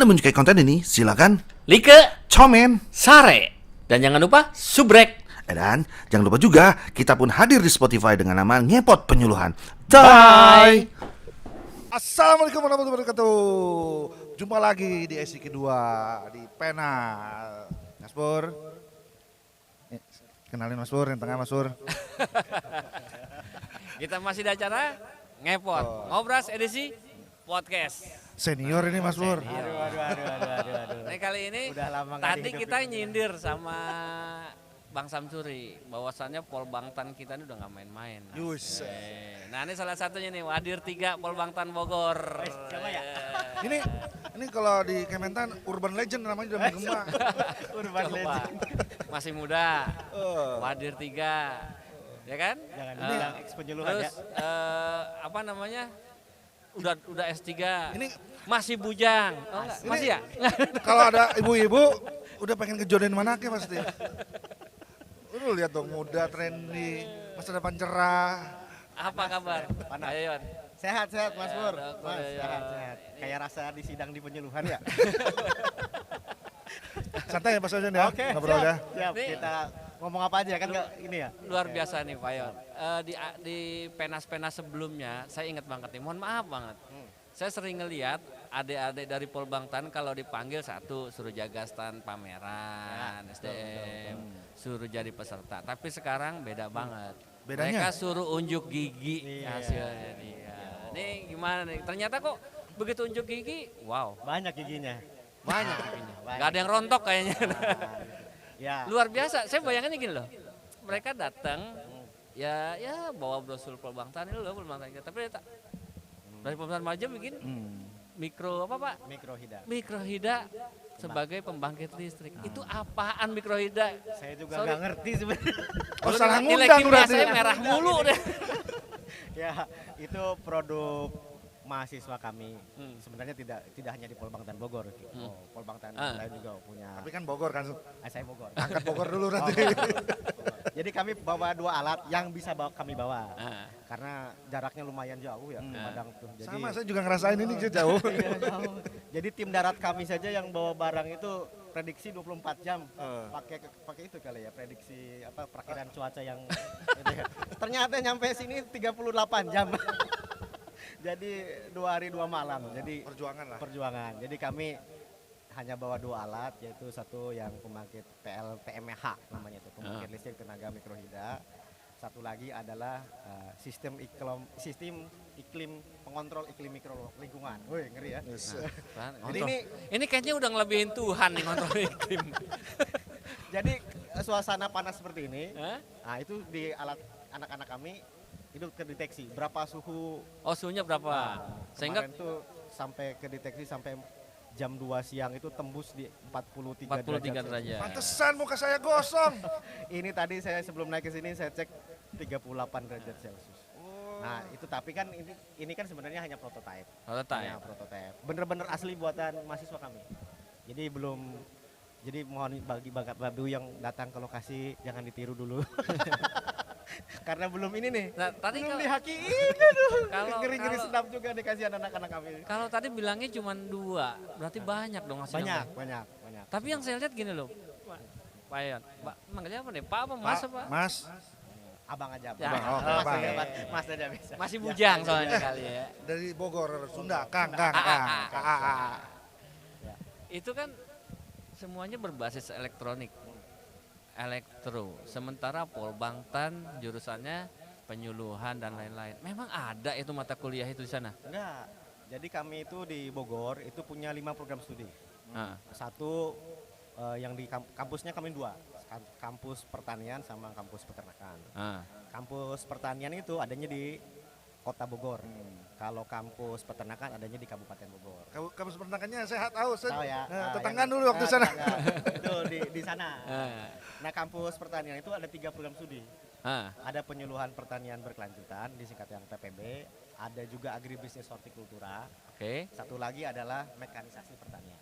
Anda menyukai konten ini, silakan Like, komen. Sare, dan jangan lupa subrek. Dan jangan lupa juga, kita pun hadir di Spotify dengan nama Ngepot Penyuluhan. Bye. Assalamualaikum warahmatullahi wabarakatuh. Jumpa lagi di sesi kedua di Pena. Mas Pur. Kenalin Mas Pur, yang tengah Mas Pur. Kita masih di acara Ngepot, Ngobras edisi podcast. Senior ini Mas Pur. Aduh. Nah kali ini Udah lama nggak tadi dihidupin kita ini. nyindir sama Bang Samsuri bahwasannya Pol Bangtan kita ini udah nggak main-main. Yus. Nah ini salah satunya nih Wadir 3 Pol Bangtan Bogor. Siapa ya? Ini kalau di Kementan Urban Legend namanya udah menggema. Urban Coba. Legend. Masih muda. Oh. Wadir 3. Ya kan? Jangan Eh, bilang eks penyuluhan Terus ya. apa namanya? Udah S3. Ini Masih bujang. Oh, enggak? Ini- Masih ya? kalau ada ibu-ibu udah pengen kejodohin mana ke pasti. Lu lihat dong, muda, trendy, masa depan cerah. Apa kabar? Mana? Ayo, Yon. Sehat Mas Ya, Pur. dok, Mas, ya. sehat. Kayak rasa di sidang di penyuluhan ya. Santai ya Pak Sojan ya, Oke, ngobrol ya. Siap. Nih. Kita ngomong apa aja kan nggak ini ya. Luar biasa nih Pak Yon. Di penas-penas sebelumnya saya ingat banget nih, mohon maaf banget. Saya sering ngeliat adik-adik dari Pol Bangtan kalau dipanggil satu suruh jaga stand pameran SDM, suruh jadi peserta. Tapi sekarang beda banget. Bedanya? Mereka suruh unjuk gigi Iya. hasilnya nih. Ya. Nih gimana nih? Ternyata kok begitu unjuk gigi, wow Banyak giginya. banyak giginya. Banyak. Gak ada yang rontok kayaknya. Ya. Luar biasa. Saya bayangannya gini loh. Mereka datang ya bawa brosur Pol Bangtan ini loh Pol Bangtan kita. Tapi ternyata dari Pol Bangtan Majem bikin mikro apa Pak? Mikrohida. Mikrohida sebagai pembangkit listrik. Itu apaan mikrohida? Saya juga Sorry. nggak ngerti sebenarnya. Oh, salah Nilai ngundang kimia berarti. saya merah mulu deh. Ya, itu produk mahasiswa kami. Hmm. Sebenarnya tidak hanya di Pol Bangtan Bogor. Pol Bangtan Ah. lain juga punya. Tapi kan Bogor kan, Saya Bogor. angkat Bogor dulu nanti. Jadi kami bawa 2 alat yang bisa kami bawa. Ah. Karena jaraknya lumayan jauh ya ke Padang tuh. Jadi Sama, saya juga ngerasain ini jauh. Iya, jauh. Jadi tim darat kami saja yang bawa barang itu prediksi 24 jam. Pakai itu kali ya, prediksi apa perakiraan cuaca yang gitu ya. Ternyata nyampe sini 38 jam. Jadi 2 hari 2 malam. Jadi Perjuangan lah. perjuangan. Jadi kami hanya bawa 2 alat, yaitu satu yang pembangkit PLTMH namanya itu, pembangkit listrik tenaga mikrohida. Satu lagi adalah sistem iklim pengontrol iklim mikro lingkungan. Woi, ngeri ya. Ini kayaknya udah ngelebihin Tuhan nih kontrol iklim. Jadi suasana panas seperti ini, Hah? nah itu di alat anak-anak kami itu terdeteksi berapa suhu. Oh suhunya berapa? Sehingga Kemarin tuh sampai kedeteksi sampai jam 2 siang itu tembus di 43 43 derajat. derajat. Pantesan muka saya gosong. Ini tadi saya sebelum naik ke sini saya cek 38 derajat Celcius. Nah, itu tapi kan ini kan sebenarnya hanya prototipe. Prototipe. Ya, prototipe. Bener-bener asli buatan mahasiswa kami. Jadi mohon bagi babu yang datang ke lokasi jangan ditiru dulu. Karena belum ini nih. Nah, tadi belum kalau- dihakiin. Aduh. Kalau- Ngeri-ngeri kalau- sedap juga dikasih anak-anak kami. Kalau tadi bilangnya cuma 2, berarti banyak dong hasilnya. Banyak. Tapi yang saya lihat gini loh, Pak Yon, Pak, manggilnya apa nih? Pak apa Mas apa? Mas, Abang aja. Ya, oh, Mas abang. aja, Mas aja bisa. Masih bujang soalnya kali ya. dari Bogor, Sunda, Kang. Itu kan semuanya berbasis elektronik, elektro. Sementara Pol Bangtan jurusannya penyuluhan dan lain-lain. Memang ada itu mata kuliah itu di sana? Enggak. Jadi kami itu di Bogor itu punya 5 program studi. Nah, Satu yang di kampusnya kami 2. Kampus pertanian sama kampus peternakan. nah. Kampus pertanian itu adanya di Kota Bogor. Kalau kampus peternakan adanya di Kabupaten Bogor. Kamu peternakannya sehat tahu. Tahu ya? Tetanggaan dulu waktu sana. Itu di sana. Ah. Nah, kampus pertanian itu ada 3 program studi. Ah. Ada penyuluhan pertanian berkelanjutan disingkat yang PPB, ada juga agribisnis hortikultura, Oke. satu lagi adalah mekanisasi pertanian.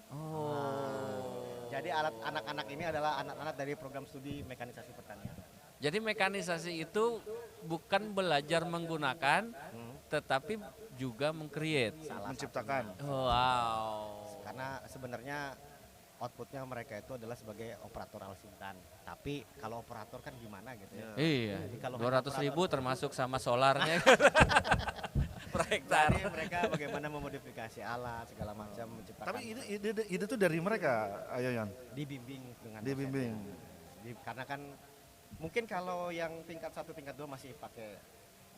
Oh. Jadi anak-anak ini adalah anak-anak dari program studi mekanisasi pertanian. Jadi mekanisasi itu bukan belajar menggunakan, tetapi juga meng-create. Salah Menciptakan. satunya. Wow. Karena karena sebenarnya outputnya mereka itu adalah sebagai operator Alsintan. Tapi kalau operator kan gimana gitu ya. Iya. Jadi kalau 200.000 termasuk sama solarnya. Per hektar. Jadi mereka bagaimana memodifikasi alat segala macam menciptakan. Tapi ide tuh dari mereka, Ayo Yon. dibimbing dengan Dibimbing. dosennya. Karena kan mungkin kalau yang tingkat 1 tingkat 2 masih pakai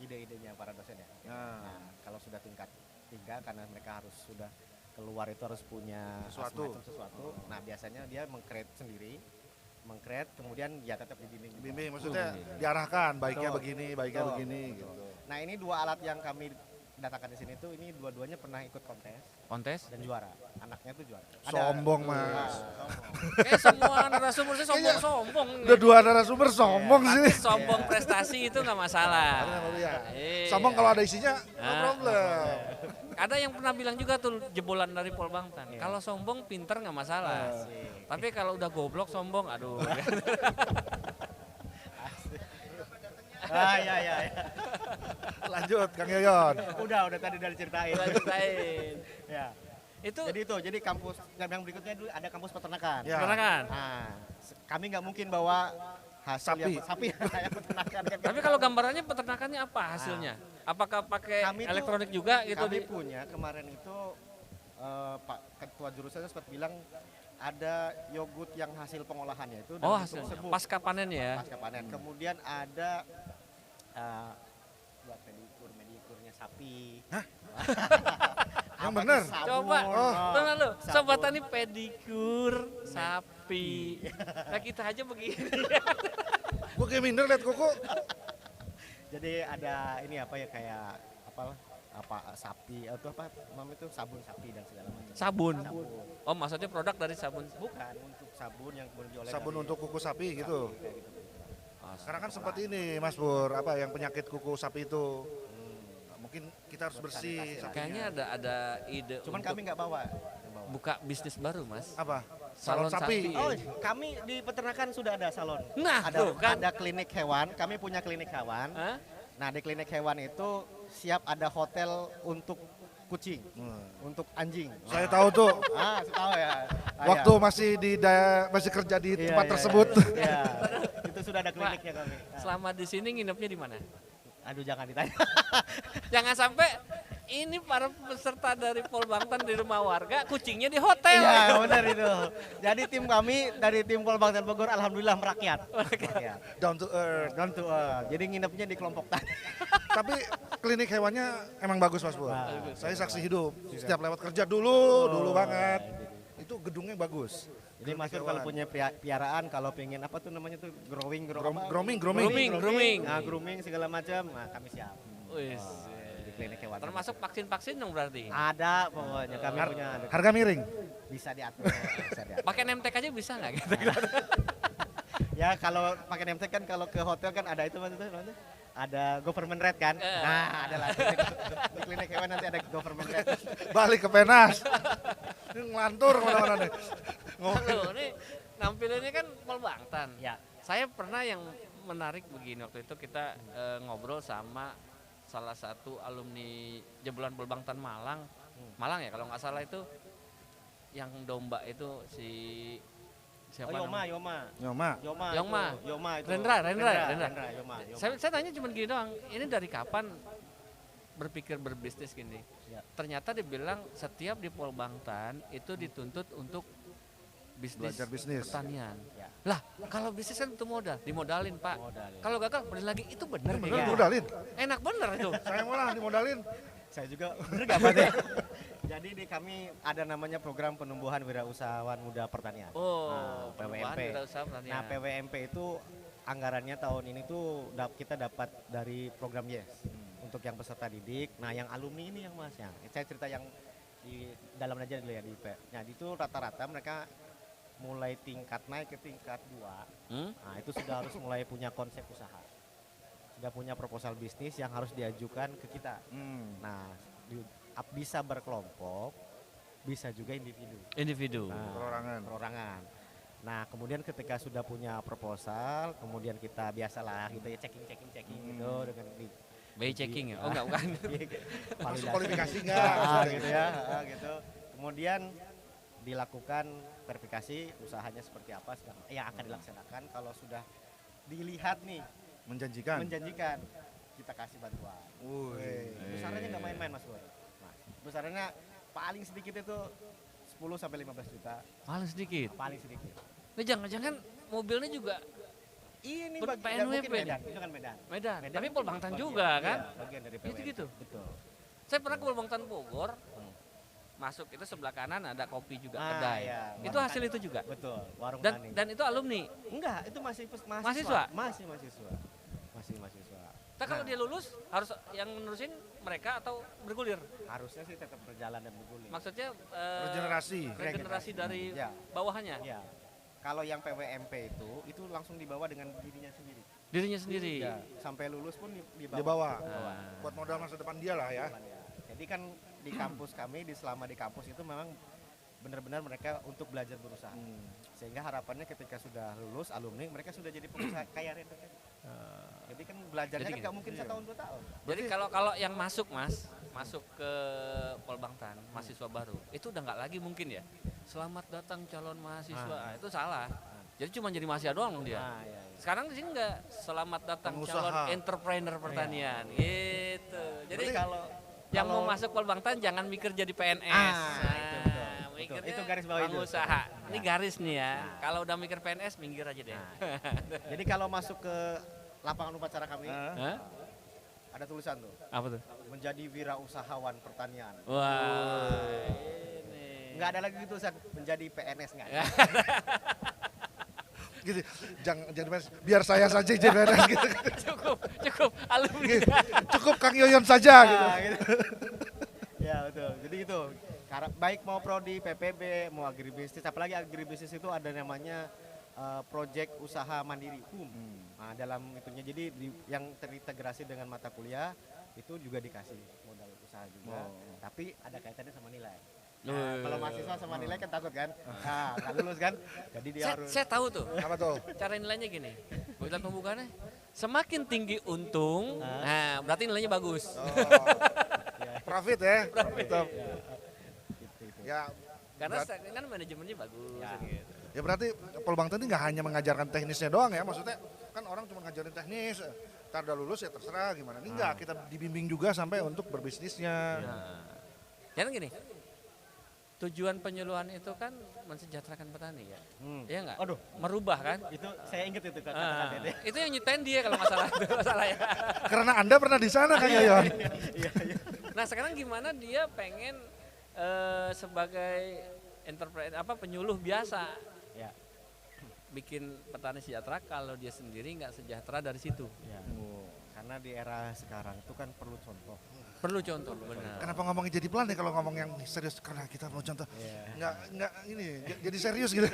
ide-idenya para dosen ya. Nah, kalau sudah tingkat 3 karena mereka harus sudah keluar itu harus punya Sesuatu. sesuatu. Nah, biasanya dia meng-create sendiri. Meng-create kemudian ya tetap dibimbing. Bimbing maksudnya diarahkan, baiknya Betul. begini, baiknya Betul. begini gitu. Nah, ini 2 alat yang kami datangkan di sini tuh ini dua-duanya pernah ikut kontes Kontes? dan juara. Anaknya tuh juara. Sombong, Nah, Mas. sombong. Kayak semua narasumber sih sombong-sombong. Udah 2 narasumber sombong Tapi sih. sombong prestasi itu nggak masalah. Iya. Iya. Sombong kalau ada isinya, no Ah. problem. Ada yang pernah bilang juga tuh jebolan dari Polbangtan. Kalau sombong pinter nggak masalah. Tapi kalau udah goblok sombong, aduh. Iya. Lanjut, Kang Yoyon. Udah tadi dari ceritain. Udah ceritain. Ya. Itu Jadi kampus yang berikutnya dulu ada kampus peternakan. Ya. peternakan. Nah, kami nggak mungkin bawa hasil Sapi. yang peternakan kan. Tapi kalau gambarannya peternakannya apa hasilnya? Apakah pakai Kami tuh- elektronik juga gitu kami di punya kemarin itu Pak Ketua Jurusan sempat bilang ada yogurt yang hasil pengolahannya itu Oh, dalam bentuk hasilnya serbuk pasca panen ya. pasca panen. Kemudian ada buat medikurnya sapi. Hah? Apa Yang bener? tuh, sabun, Coba, tunggu lu, sabun. coba tadi pedikur sapi. Nah kita aja begini. Gue kayak minder liat koko. Jadi ada ini apa ya kayak apa sapi atau apa namanya itu sabun sapi dan segala macam. Sabun. Sabun. Oh maksudnya produk dari sabun. Bukan untuk sabun yang kemudian diolah Sabun dari untuk kuku sapi gitu. kayak gitu. Sekarang kan sempat ini Mas Pur, apa yang penyakit kuku sapi itu. Mungkin kita harus bersih sapinya. Kayaknya ada ide Cuman untuk kami nggak bawa. buka bisnis baru mas. Apa? Salon Salon sapi. sapi. Oh, kami di peternakan sudah ada salon. Nah, ada tuh kan. ada klinik hewan. Kami punya klinik hewan. Hah? Nah, di klinik hewan itu siap ada hotel untuk kucing, untuk anjing. Saya tahu tuh Saya tahu ya. waktu masih kerja di Iya, tempat iya, tersebut. Iya. Itu sudah ada kliniknya kami. Nah, Selama di sini nginepnya di mana? aduh jangan ditanya. Jangan sampai ini para peserta dari Polbangtan di rumah warga, kucingnya di hotel. Iya, benar itu. Jadi tim kami dari tim Polbangtan Bogor alhamdulillah merakyat. Merakyat. Down to earth. Down to earth. Jadi nginepnya di kelompok tani. Tapi klinik hewannya emang bagus Mas Pur. Bagus. Saya saksi hidup. Setiap lewat kerja dulu banget. Itu gedungnya bagus. Jadi Mas Pur kalau punya piaraan, kalau pengen apa tuh namanya tuh grooming. Grooming. Nah, grooming segala macam, nah kami siap. Wis. Di klinik hewan. Termasuk vaksin-vaksin dong berarti. Ada pokoknya kami punya. Harga miring. Bisa diatur. Bisa diatur. Pakai nemtek aja bisa nggak gitu? Ya kalau pakai name tag kan kalau ke hotel kan ada itu Mas itu namanya. Ada government rate kan? Nah, ada lagi di klinik hewan nanti ada government rate. Balik ke Penas. Ini ngelantur kemana-mana nih. Halo, ini nampilannya kan Polbangtan. Ya. Saya pernah yang menarik begini waktu itu kita ngobrol sama salah satu alumni jebolan Polbangtan Malang. Malang ya kalau nggak salah itu yang domba itu si siapa namanya? Nyoma. Yoma itu. Rendra. Yoma. Saya tanya cuma gini doang, ini dari kapan berpikir berbisnis gini? Ya. Ternyata dibilang setiap di Polbangtan itu dituntut untuk bisnis, Belajar bisnis. pertanian. Ya. Lah, kalau bisnis kan butuh modal, dimodalin Pak. Modalin. Kalau gagal beli lagi, itu bener Bener nggak? dimodalin. Enak bener itu. Saya malah dimodalin. Saya juga bener gak Pak? Jadi di kami ada namanya program penumbuhan wirausahawan muda pertanian. Oh, PWMP. wirausaha pertanian. Nah, PWMP itu anggarannya tahun ini tuh kita dapat dari program YES untuk yang peserta didik. Nah, yang alumni ini yang Mas yang saya cerita yang di dalam aja dulu ya di IP. Nah, itu rata-rata mereka mulai tingkat naik ke tingkat 2. Nah, itu sudah harus mulai punya konsep usaha. Sudah punya proposal bisnis yang harus diajukan ke kita. Nah, bisa berkelompok, bisa juga individu. Individu. Nah, perorangan. Nah, kemudian ketika sudah punya proposal, kemudian kita biasalah gitu ya checking gitu dengan BI checking ya? Oh enggak, bukan. Masuk kualifikasi enggak? gitu ya, gitu. Kemudian dilakukan verifikasi usahanya seperti apa yang akan dilaksanakan. Kalau sudah dilihat nih Menjanjikan. kita kasih bantuan. Wih. Besarannya nggak main-main Mas Boy. Mas, besarannya paling sedikit itu 10 sampai 15 juta, Paling sedikit. paling sedikit. Ini jangan-jangan mobilnya juga Ini Ber- bagian PNWP mungkin Medan, nih? itu kan Medan. Medan. Medan Tapi itu Pol Bangtan bagian, juga kan? iya, bagian dari PWN. Gitu-gitu. Betul. Saya pernah ke Pol Bangtan Bogor, masuk itu sebelah kanan ada kopi juga, Ah, kedai. iya. Itu hasil itu juga. Betul, warung Dan tani. dan itu alumni. Enggak, itu masih mahasiswa. Mahasiswa? Masih mahasiswa. Masih mahasiswa. Kita kalau dia lulus harus yang menerusin mereka atau bergulir. Harusnya sih tetap berjalan dan bergulir. Maksudnya Regenerasi. regenerasi dari Ya. bawahannya, Ya. Kalau yang PWMP itu langsung dibawa dengan dirinya sendiri. dirinya sendiri. Ya, sampai lulus pun dibawa. Dia bawa. Ah. Buat modal masa depan dia lah ya. Jadi kan di kampus kami, selama di kampus itu memang benar-benar mereka untuk belajar berusaha. Sehingga harapannya ketika sudah lulus alumni, mereka sudah jadi pengusaha kaya raya. Jadi kan belajarnya Jadi kan nggak mungkin setahun 2 tahun. Jadi kalau yang masuk masuk ke Pol Bangtan, mahasiswa baru, itu udah nggak lagi mungkin ya. Selamat datang calon mahasiswa, itu salah. Jadi cuma jadi mahasiswa doang dong dia. Nah, iya. Sekarang di sini nggak selamat datang Pengusaha. calon entrepreneur pertanian, gitu. Jadi Berarti kalau yang mau masuk Pol Bangtan jangan mikir jadi PNS. itu betul. Mikirnya Itu garis bawah itu. pengusaha. Ini Ya. garis nih ya. Kalau udah mikir PNS minggir aja deh. Jadi kalau masuk ke lapangan upacara kami Hah? ada tulisan tuh, Apa tuh? menjadi wirausahawan pertanian. Wah. Ini. Nggak ada lagi tulisan menjadi PNS nggak ada. Gitu. Jangan biar saya saja jadi gitu. cukup alumni. Cukup Kang Yoyon saja gitu. Nah, gitu. Ya betul. Jadi itu baik mau prodi PPB mau agribisnis, apalagi agribisnis itu ada namanya project usaha mandiri Nah, dalam itunya jadi yang terintegrasi dengan mata kuliah itu juga dikasih modal usaha juga, tapi ada kaitannya sama nilai. Nah, kalau mahasiswa sama nilai kan takut kan, nah nggak lulus kan, jadi dia harus. Saya tahu tuh. Apa tuh? Cara nilainya gini. Gue lihat pembukaannya. Semakin tinggi untung, nah berarti nilainya bagus. Profit ya. Tetap. Gitu. Ya, Karena kan manajemennya bagus. Gitu. ya berarti Pol Bangtan ini nggak hanya mengajarkan teknisnya doang ya, maksudnya kan orang cuma ngajarin teknis, ntar udah lulus ya terserah gimana. Ini enggak, kita dibimbing juga sampai untuk berbisnisnya. Jangan gini. Tujuan penyuluhan itu kan mensejahterakan petani ya. Iya enggak? Aduh. Merubah kan? Itu saya inget itu Ah, kata-kata itu. itu yang nyiptain dia kalau masalah itu masalah ya. Karena Anda pernah di sana Kang Yoyon. Iya. Nah sekarang gimana dia pengen sebagai penyuluh biasa Ya. bikin petani sejahtera kalau dia sendiri nggak sejahtera dari situ. Ya. Karena di era sekarang itu kan perlu contoh. Perlu contoh, benar. Kenapa ngomongnya jadi pelan ya kalau ngomong yang serius? Karena kita mau contoh. Iya. Nggak ini, jadi serius gitu.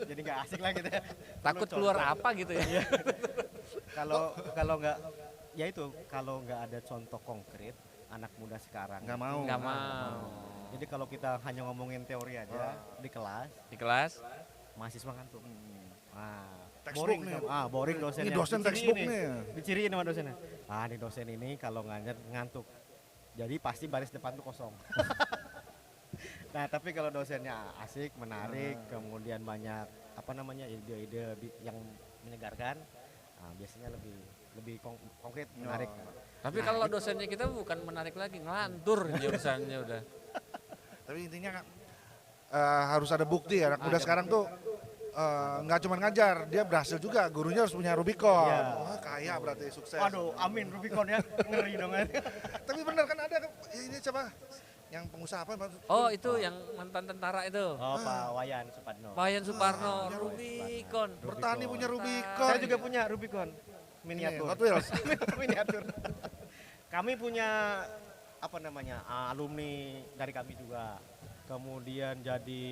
Jadi nggak asik lah gitu ya. Takut Perlu keluar contoh. apa gitu ya. Kalau nggak, ya itu kalau nggak ada contoh konkret anak muda sekarang Nggak mau. Nggak mau. Jadi kalau kita hanya ngomongin teori aja di kelas, Di kelas mahasiswa ngantuk. Textbook Boring, nih. boring dosennya. Ini dosen Diciriin textbook nih. nih. Diciriin sama dosennya. Nih dosen ini kalau ngantuk. Jadi pasti baris depan tuh kosong. Nah, tapi kalau dosennya asik, menarik, kemudian banyak ide-ide yang menyegarkan, biasanya lebih konkret, menarik. Tapi kalau dosennya kita bukan menarik lagi, ngelantur jurusannya udah. Tapi intinya harus ada bukti ya. Anak muda sekarang tuh nggak cuma ngajar, dia berhasil juga. Gurunya harus punya Rubicon. Iya. Wah, kaya berarti sukses. Waduh, amin Rubicon ya, ngeri dong. Tapi benar kan ada ini siapa? Yang pengusaha apa? Oh itu yang mantan tentara itu. Oh, Pak Wayan Supadno. Wayan Suparno, Rubicon. Bertani punya Rubicon. Saya juga punya Rubicon miniatur. Hot Wheels. Miniatur. Kami punya alumni dari kami juga. Kemudian jadi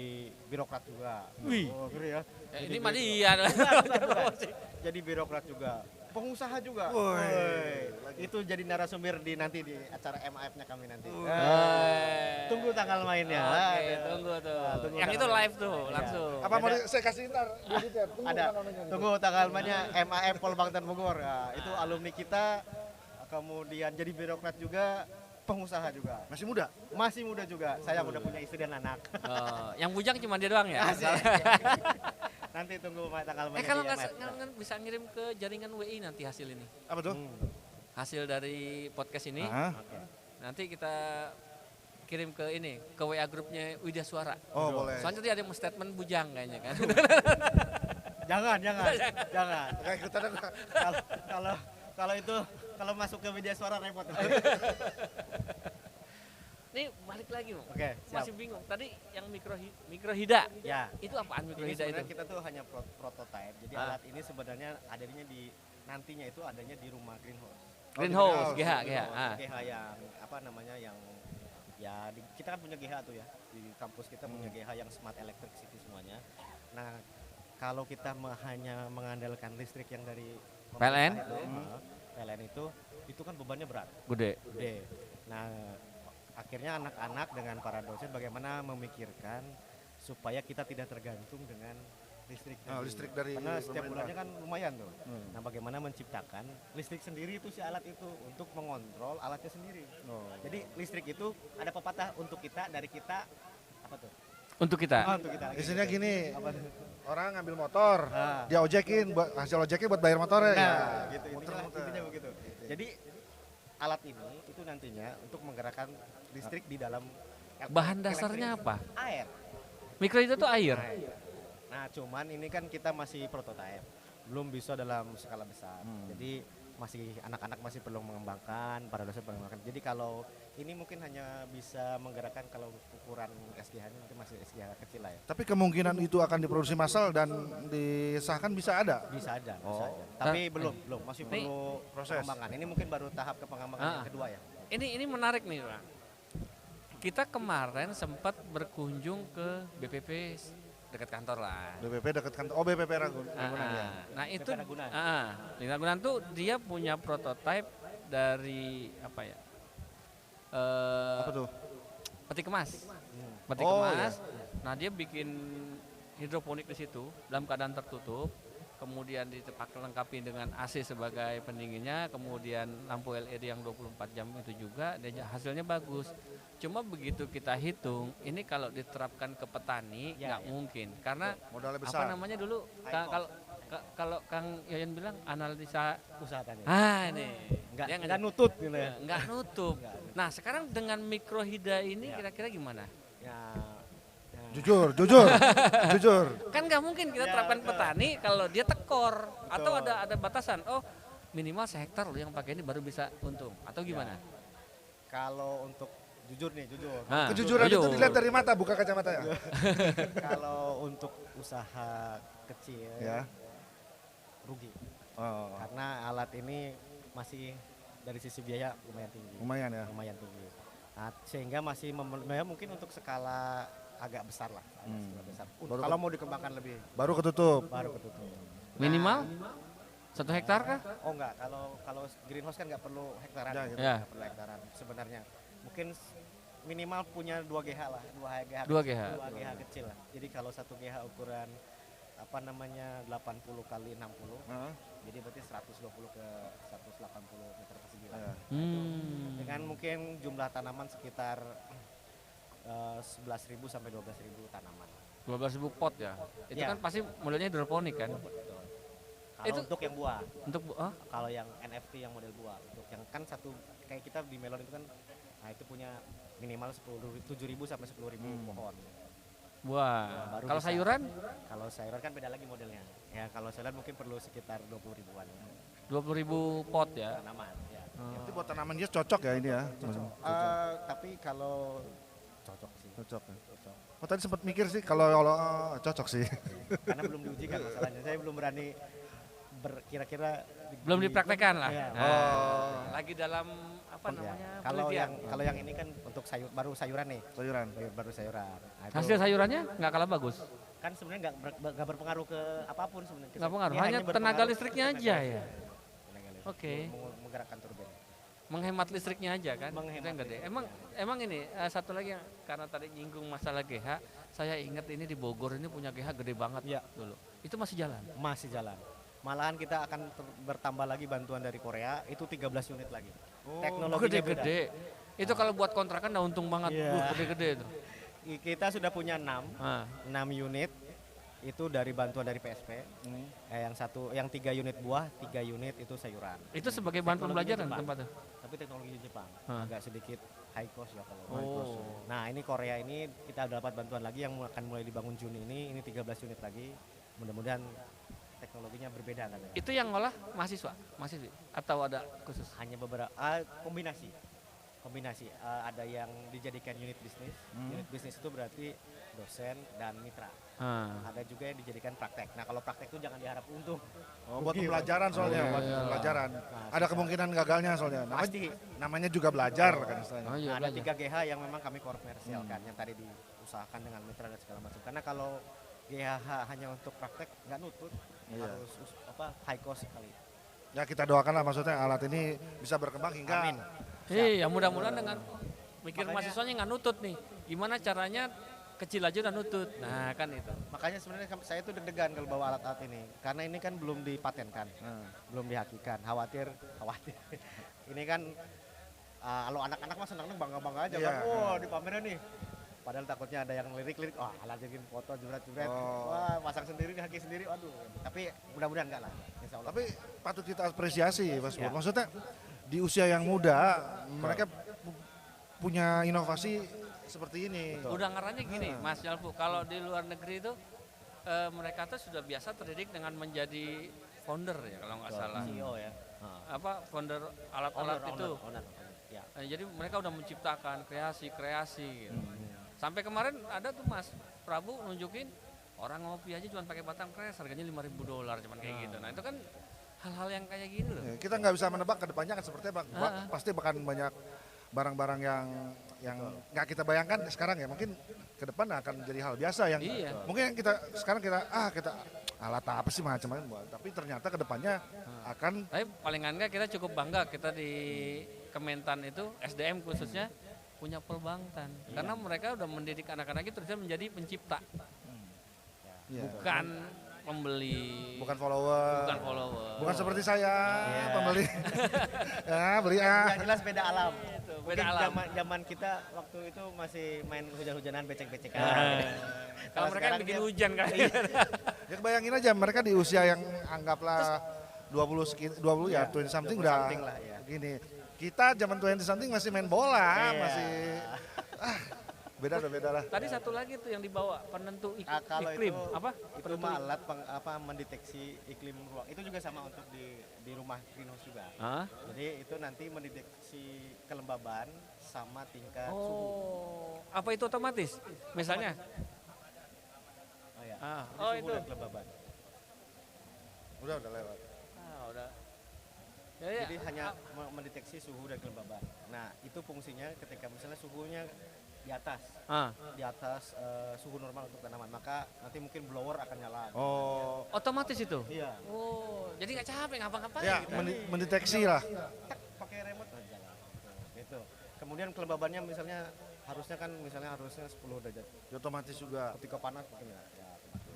birokrat juga. Wih. Oh, ngeri ya. Ini mah dia. Bukan. Jadi birokrat juga. Pengusaha juga. Woi. Woi. Itu jadi narasumber nanti di acara MAF-nya kami nanti. Tunggu tanggal mainnya. Oke, tunggu tuh. Tunggu Yang itu tanggal live tuh, langsung. Apa mau saya kasih ntar? Ada. Tunggu tanggal mainnya MAF Pol Bangtan Bogor. Itu alumni kita. Kemudian jadi birokrat juga. pengusaha juga. Masih muda? Masih muda juga. Saya udah punya istri dan anak. Yang bujang cuma dia doang ya? Asik. Nanti tunggu tanggal mainnya Kalau di nggak IMF. bisa ngirim ke jaringan WI nanti hasil ini. Apa tuh? Hasil dari podcast ini, Ah. Oke. nanti kita kirim ke ini, ke WA grupnya Widya Suara. Oh, boleh. Soalnya tadi ada yang statement bujang kayaknya kan. Jangan. Kayak ikutan aku. Kalau itu kalau masuk ke media suara repot. Nih balik lagi, Mo. Oke, siap. Masih bingung. Tadi yang mikrohida. Ya. Itu apaan Ini mikrohida itu? sebenarnya kita tuh hanya prototype. Jadi Ah. alat ini sebenarnya adanya di nantinya itu adanya di rumah greenhouse. Greenhouse, di GH. greenhouse. Ah. GH yang apa namanya yang ya kita kan punya GH tuh ya di kampus kita punya GH yang smart electric city semuanya. Nah kalau kita hanya mengandalkan listrik yang dari PLN? pemerintah PLN itu kan bebannya berat, Gede. gede. Nah akhirnya anak-anak dengan para dosen bagaimana memikirkan supaya kita tidak tergantung dengan listrik Listrik dari karena setiap pemerintah. bulannya kan lumayan tuh. Nah, bagaimana menciptakan listrik sendiri itu si alat itu untuk mengontrol alatnya sendiri. Oh. Jadi listrik itu ada pepatah untuk kita dari kita apa tuh? Untuk kita. Untuk kita. Isinya gini, Apa tuh? orang ngambil motor, Ah. dia ojekin, hasil ojeknya buat bayar motornya. Nah, ya. gitu intinya begitu. Jadi alat ini itu nantinya untuk menggerakkan listrik di dalam Bahan dasarnya apa? air. Mikrohida itu air. Nah, cuman ini kan kita masih prototipe, belum bisa dalam skala besar. Jadi masih anak-anak masih perlu mengembangkan, para dosen perlu mengembangkan. Jadi kalau ini mungkin hanya bisa menggerakkan kalau ukuran SGH-nya mungkin masih SGH kecil lah ya. Tapi kemungkinan itu akan diproduksi massal dan disahkan bisa ada. Bisa aja, Oh. bisa aja. Tapi belum, masih Ini perlu proses. pengembangan. Ini mungkin baru tahap pengembangan Ah. yang kedua ya. Ini menarik nih, Bang. Kita kemarin sempat berkunjung ke BPP dekat kantor lah. BPP dekat kantor. Oh, BPP Ragunan ya. Nah itu BP Ragunan. Di Ragunan tuh dia punya prototipe dari apa ya? Apa tuh? Peti kemas. Peti Oh, kemas. Nah dia bikin hidroponik di situ dalam keadaan tertutup. Kemudian lengkapi dengan AC sebagai pendinginnya, kemudian lampu LED yang 24 jam itu juga, dan hasilnya bagus. Cuma begitu kita hitung, ini kalau diterapkan ke petani Ya, nggak mungkin, karena Modalnya apa besar. namanya dulu kalau Kang Yoyan bilang analisa, Usaha tadi. ini dia Enggak nutut gitu ya. nggak nutup. Nah sekarang dengan mikrohida ini Ya. kira-kira gimana? Ya, Jujur. Kan nggak mungkin kita Ya, terapkan betul. petani kalau dia tekor atau Betul. ada batasan. Oh minimal sehektar loh yang pakai ini baru bisa untung atau gimana? kalau untuk jujur. Nah, Kejujuran itu dilihat dari mata, bukan kacamata ya. Kalau untuk usaha kecil Ya. rugi Oh, karena alat ini masih dari sisi biaya lumayan tinggi. lumayan ya. Lumayan tinggi. Nah, sehingga masih ya mungkin untuk skala agak besar lah. Skala besar. Baru Kalau mau dikembangkan lebih Baru ketutup. baru ketutup. Minimal 1 hektar kah? Oh enggak, kalau greenhouse kan nggak perlu hektaran. Ya, gitu. Ya. Nggak perlu hektaran sebenarnya. Mungkin minimal punya 2 GH lah, 2 GH. 2 GH kecil lah. Jadi kalau 1 GH ukuran apa namanya 80 kali 60, Heeh. jadi berarti 120 ke 180 meter persegi lah. Ya. Dengan mungkin jumlah tanaman sekitar 11.000 sampai 12.000 tanaman. 12.000 pot ya. Itu Ya. kan pasti modelnya hidroponik kan. Kalau Itu- untuk yang buah, Untuk kalau yang NFT yang model buah, untuk yang kan satu kayak kita di melon itu kan, nah itu punya minimal 7.000 sampai 10.000 pohon. buah. Baru Kalau bisa. sayuran Kalau sayuran kan beda lagi modelnya. Ya kalau sayuran mungkin perlu sekitar 20 ribuan 20.000 pot ya. tanaman. Ya. Itu buat tanaman dia cocok ya ini ya. Tapi kalau cocok sih. Cocok ya. Cocok. Oh tadi sempat mikir sih kalau cocok sih. Karena belum diujikan masalahnya. Saya belum berani kira-kira Belum dipraktekkan lah. Iya. Nah, lagi dalam apa Ya, namanya? kalau penelitian. yang ini kan untuk baru sayuran nih. Sayuran. Baru sayuran. Nah, itu Hasil sayurannya nggak kalah bagus. kan sebenarnya nggak berpengaruh ke apapun sebenarnya. Nggak pengaruh, Ya, hanya tenaga berpengaruh listriknya ke aja tenaga ya. listrik. Tenaga listrik. Oke. Menggerakkan turbin. Menghemat listriknya aja kan. Menghemat Itu yang gede. listriknya. Emang ini satu lagi yang karena tadi nyinggung masalah GH, saya ingat ini di Bogor ini punya GH gede banget Iya. dulu. Itu masih jalan. Masih jalan. Malahan kita akan bertambah lagi bantuan dari Korea, itu 13 unit lagi. Oh, Teknologinya beda. Gede-gede. Itu kalau buat kontrakan udah untung banget. Iya. Gede-gede itu. Kita sudah punya 6 Ah. unit itu dari bantuan dari PSP. Yang 3 unit buah, 3 unit itu sayuran. Itu sebagai bahan Teknologinya pembelajaran Jepang. tempatnya. Tapi teknologi Jepang Hah. agak sedikit high cost ya kalau Oh. high cost. Nah, ini Korea ini kita dapat bantuan lagi yang akan mulai dibangun Juni ini 13 unit lagi. Mudah-mudahan teknologinya berbeda kan. Itu yang ngolah mahasiswa atau ada khusus? Hanya beberapa kombinasi ada yang dijadikan unit bisnis. Unit bisnis itu berarti dosen dan mitra. Ada juga yang dijadikan praktek. Nah, kalau praktek itu jangan diharap untung. Oh, buat Rugi, pembelajaran soalnya, Iya, buat iya. pembelajaran. Nah, Ada kemungkinan gagalnya soalnya. Pasti. Namanya juga belajar kan istilahnya. Oh iya, Nah, ada belajar. 3 GH yang memang kami komersialkan yang tadi diusahakan dengan mitra dan segala macam. Karena kalau GH hanya untuk praktek nggak nutut, Iya. harus high cost sekali. Ya kita doakan lah maksudnya alat ini bisa berkembang hingga Amin. Iya, mudah-mudahan dengan mikir Makanya- mahasiswanya nggak nutut nih. Gimana caranya kecil aja udah nutut. Nah, kan itu. Makanya sebenarnya saya tuh deg-degan kalau bawa alat-alat ini, karena ini kan belum dipatenkan, belum dihakikan. Khawatir. Ini kan kalau anak-anak mah senang bangga-bangga aja Iya. kan. Wah, dipamerin nih. Padahal takutnya ada yang lirik-lirik, wah alat jadi foto jebret-jebret, Oh. wah pasang sendiri, dihaki sendiri, waduh. Tapi mudah-mudahan enggak lah, insya Allah. tapi patut kita apresiasi Mas Pur. Ya. Maksudnya di usia yang muda mereka punya inovasi seperti ini. Udah ngaranya gini, Mas Jalpu, kalau di luar negeri itu mereka tuh sudah biasa terdidik dengan menjadi founder ya kalau nggak salah. CEO ya. Apa founder alat-alat itu. Owner. Ya. Jadi mereka udah menciptakan kreasi gitu. Sampai kemarin ada tuh Mas Prabu nunjukin orang ngopi aja cuma pakai batang kres harganya $5.000 cuman kayak gitu. Nah, itu kan hal-hal yang kayak gini loh. Ya, kita nggak bisa menebak ke depannya kan seperti apa. Pasti bahkan banyak barang-barang yang nggak kita bayangkan sekarang ya. Mungkin ke depan akan menjadi hal biasa yang Iya. mungkin yang kita sekarang kita alat apa sih macam-macam. Tapi ternyata ke depannya akan Tapi paling enggak kita cukup bangga kita di Kementan itu SDM khususnya punya Polbangtan. Karena mereka udah mendidik anak-anak itu terus menjadi pencipta, ya, bukan pembeli, bukan follower. bukan follower. Bukan seperti saya, Iya. pembeli. Ya, beli ah. Yang jelas beda alam. Itu, Mungkin beda alam. Zaman kita waktu itu masih main hujan-hujanan, becek-becekan. Kalau mereka sekarang bikin dia- hujan kan. Ya kebayangin aja mereka di usia yang anggaplah 20 ya, Iya, 20 something 20 udah something lah, ya. gini. Kita zaman 20 something masih main bola, Iya. masih beda lah. Tadi satu lagi tuh yang dibawa penentu Kalau iklim itu, apa? itu mah alat mendeteksi iklim ruang. Itu juga sama untuk di rumah greenhouse juga. Hah? Jadi itu nanti mendeteksi kelembaban sama tingkat suhu. Oh, apa itu otomatis? Misalnya? Oh, ya. Ah, Jadi oh suhu itu. dan kelembaban. Udah lewat. Udah. Ya, Jadi hanya mendeteksi suhu dan kelembaban. Nah, itu fungsinya ketika misalnya suhunya di atas suhu normal untuk tanaman, maka nanti mungkin blower akan nyala. Oh, otomatis itu. Iya. Oh, jadi nggak capek ngapa-ngapain ya kita. mendeteksi lah. Tak pakai remote jalan. Gitu. Kemudian kelembabannya misalnya harusnya 10 derajat. Otomatis juga. Ketika panas mungkin ya.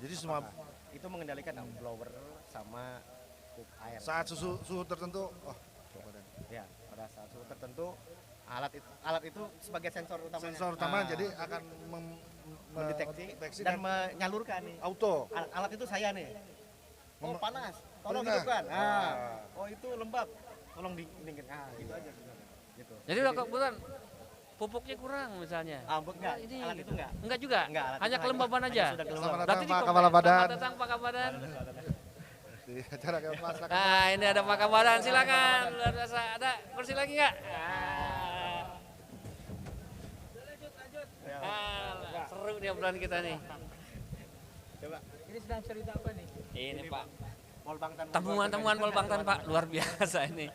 Jadi semua Itu mengendalikan blower sama air. saat suhu tertentu, oh, Ya, pada saat suhu tertentu alat itu sebagai sensor utama. sensor utama jadi akan mendeteksi dan menyalurkan nih. auto. Alat itu saya nih. Oh panas, tolong Pernah. hidupkan. Ah. Oh itu lembab, tolong dinginkan. Gitu aja. Gitu. Jadi udah kebetulan pupuknya kurang misalnya. Enggak, Ini alat itu enggak. Enggak juga. Enggak, alat Hanya itu kelembaban hanya aja. sudah Selamat kelembaban. datang Berarti Pak di Kepala Badan. Selamat datang Pak Kabadan. Di acara Kelas Masyarakat. Nah, ini ada Pak Kabadan, silakan. Luar biasa. Ada kursi lagi nggak? Seru nih obrolan kita nih. Coba. Ini sedang cerita apa nih? Ini Pak. Polbangtan. Temuan-temuan Polbangtan Pak, luar biasa ini.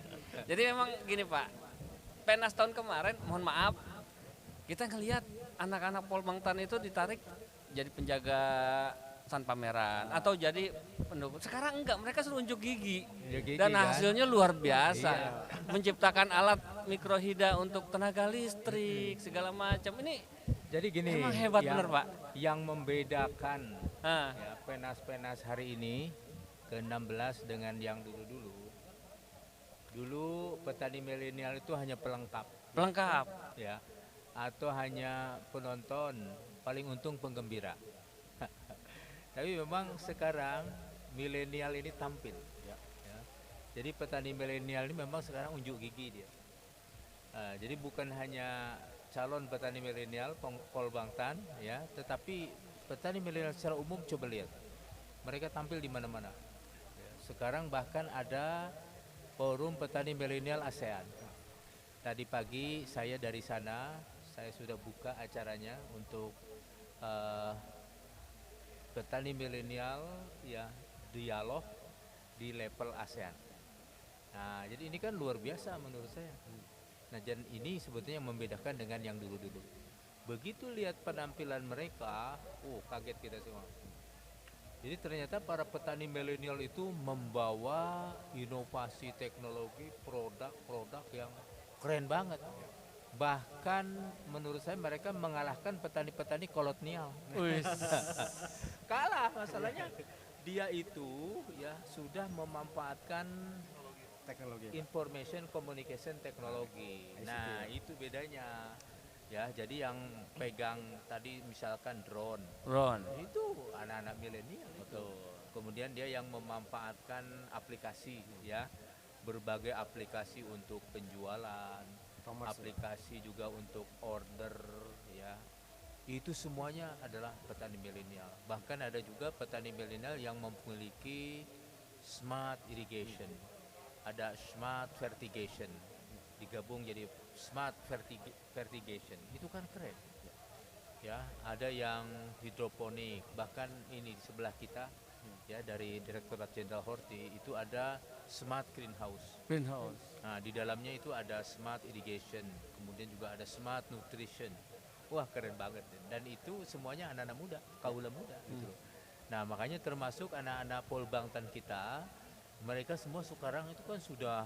Jadi memang gini Pak, Penas tahun kemarin, mohon maaf, kita ngelihat anak-anak Polbangtan itu ditarik jadi penjaga San Pameran atau jadi pendukung. Sekarang enggak, mereka suruh unjuk gigi. Dan kan? hasilnya luar biasa. Menciptakan alat mikrohida untuk tenaga listrik, segala macam. Ini Jadi gini, emang hebat bener Pak. Yang membedakan Nah, ya, penas-penas hari ini ke-16 dengan yang dulu-dulu. Dulu petani milenial itu hanya pelengkap, Pelengkap. ya, atau hanya penonton, paling untung penggembira. Tapi memang sekarang milenial ini tampil, ya. Jadi petani milenial ini memang sekarang unjuk gigi dia. Jadi bukan hanya calon petani milenial Polbangtan, ya, tetapi petani milenial secara umum. Coba lihat, mereka tampil di mana-mana. Ya, sekarang bahkan ada forum petani milenial ASEAN. Tadi pagi saya dari sana, saya sudah buka acaranya untuk petani milenial, ya, dialog di level ASEAN. Nah, jadi ini kan luar biasa menurut saya. Nah, dan ini sebetulnya membedakan dengan yang dulu-dulu. Begitu lihat penampilan mereka, kaget kita semua. Jadi ternyata para petani milenial itu membawa inovasi teknologi, produk-produk yang keren banget. Bahkan menurut saya mereka mengalahkan petani-petani kolonial. Kalah, masalahnya dia itu ya sudah memanfaatkan Teknologi. information communication teknologi. Nah, itu bedanya. Ya, jadi yang pegang tadi misalkan drone, Ron. itu anak-anak milenial itu. Kemudian dia yang memanfaatkan aplikasi, ya, berbagai aplikasi untuk penjualan, aplikasi juga untuk order, ya. Itu semuanya adalah petani milenial. Bahkan ada juga petani milenial yang memiliki smart irrigation, ada smart fertigation, digabung jadi smart fertigation. Itu kan keren. Ya, ada yang hidroponik, bahkan ini di sebelah kita, ya, dari Direktorat Jenderal Horti itu ada smart greenhouse. Greenhouse. Nah, di dalamnya itu ada smart irrigation, kemudian juga ada smart nutrition. Wah, keren banget. Dan itu semuanya anak-anak muda, kaula muda gitu loh. Nah, makanya termasuk anak-anak Polbangtan kita, mereka semua sekarang itu kan sudah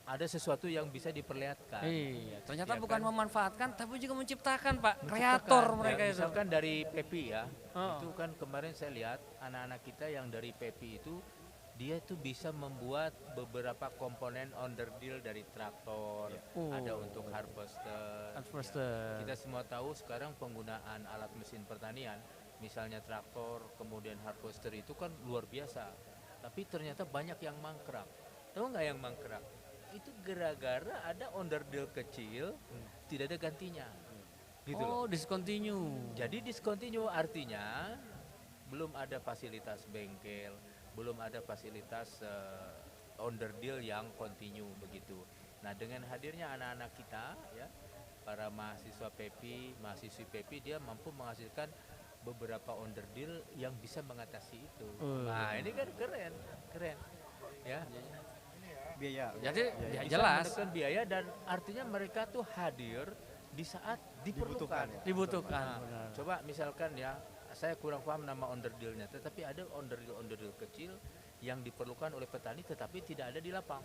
ada sesuatu yang bisa diperlihatkan. Iya, ternyata Ya bukan kan? memanfaatkan tapi juga menciptakan, Pak. Menciptakan, Kreator ya, mereka itu. misalkan dari PEPI, ya, Oh. itu kan kemarin saya lihat anak-anak kita yang dari PEPI itu dia itu bisa membuat beberapa komponen underdeal dari traktor, ada untuk harvester. Harvester. Kita semua tahu sekarang penggunaan alat mesin pertanian, misalnya traktor, kemudian harvester itu kan luar biasa. Tapi ternyata banyak yang mangkrak. Tahu nggak yang mangkrak? Itu gara-gara ada underdeal kecil, tidak ada gantinya. Gitu loh. Oh, discontinue. Jadi discontinue artinya belum ada fasilitas bengkel, belum ada fasilitas underdeal yang continue begitu. Nah, dengan hadirnya anak-anak kita, ya, para mahasiswa PEPI, mahasiswi PEPI, dia mampu menghasilkan beberapa underdeal yang bisa mengatasi itu. Nah, ini kan keren, ya. Biaya. Jadi ya Bisa jelas menekan biaya dan artinya mereka tuh hadir di saat diperlukan. dibutuhkan. Nah, coba misalkan ya, saya kurang paham nama underdealnya, tetapi ada underdeal kecil yang diperlukan oleh petani tetapi tidak ada di lapang.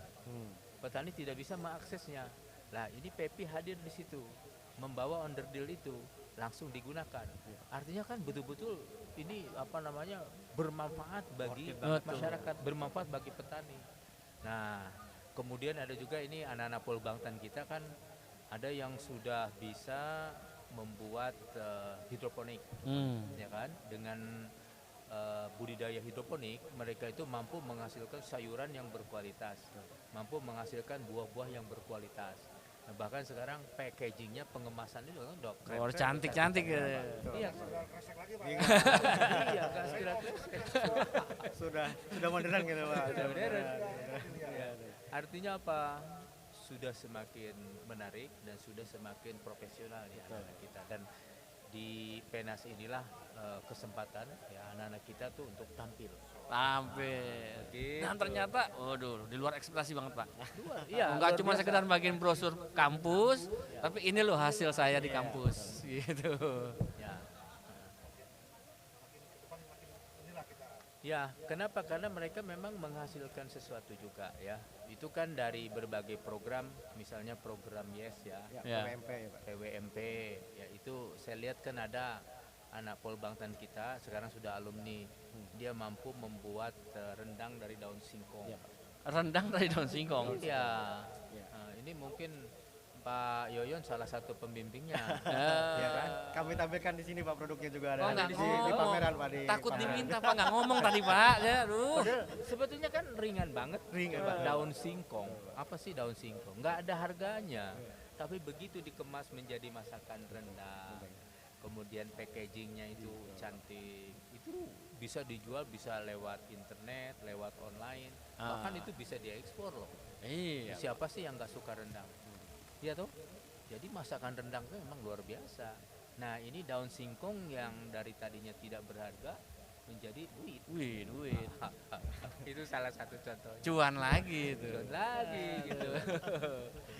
Petani tidak bisa mengaksesnya. Lah, ini PEPI hadir di situ, membawa underdeal itu langsung digunakan. Artinya kan betul-betul ini bermanfaat bagi masyarakat, bermanfaat bagi petani. Nah, kemudian ada juga ini anak-anak Polbangtan kita kan ada yang sudah bisa membuat hidroponik, ya kan? Dengan budidaya hidroponik, mereka itu mampu menghasilkan sayuran yang berkualitas, mampu menghasilkan buah-buah yang berkualitas. Nah, bahkan sekarang packagingnya, pengemasannya juga kan udah keren. Cantik-cantik ya. Iya, iya, kan Sudah modern gitu, Pak. sudah modern. Ya. Artinya apa? Sudah semakin menarik dan sudah semakin profesional ya anak-anak kita. Dan di Penas inilah kesempatan ya anak-anak kita tuh untuk tampil. Tampil. Dan ternyata, waduh, di luar ekspektasi banget, Pak. Iya, Enggak luar cuma biasa. sekedar bagiin brosur kampus, tapi ini loh hasil saya di kampus, gitu. Ya. Ya, kenapa? Karena mereka memang menghasilkan sesuatu juga ya. Itu kan dari berbagai program, misalnya program YES ya, Ya. PWMP ya, Pak. PWMP, ya itu saya lihat kan ada anak Polbangtan kita sekarang sudah alumni dia mampu membuat rendang dari daun singkong. Iya, Pak. Rendang dari daun singkong. Iya. Iya. Nah, ini mungkin Pak Yoyon salah satu pembimbingnya. Ya kan? Kami tampilkan di sini Pak, produknya juga ada. Oh, nggak di pameran Pak, di Takut pameran. diminta Pak, nggak ngomong tadi Pak. Ya, aduh. Padahal sebetulnya kan ringan banget. Ringan Coba banget. daun singkong. Apa sih daun singkong? Nggak ada harganya. Tapi begitu dikemas menjadi masakan rendang, kemudian packagingnya itu cantik, itu bisa dijual, bisa lewat internet, lewat online, bahkan itu bisa diekspor loh. Iya. Siapa sih yang nggak suka rendang? Iya tuh. Jadi masakan rendang itu memang luar biasa. Nah ini daun singkong yang dari tadinya tidak berharga menjadi duit. Duit. Itu salah satu contoh. Cuan lagi itu. Cuan lagi gitu.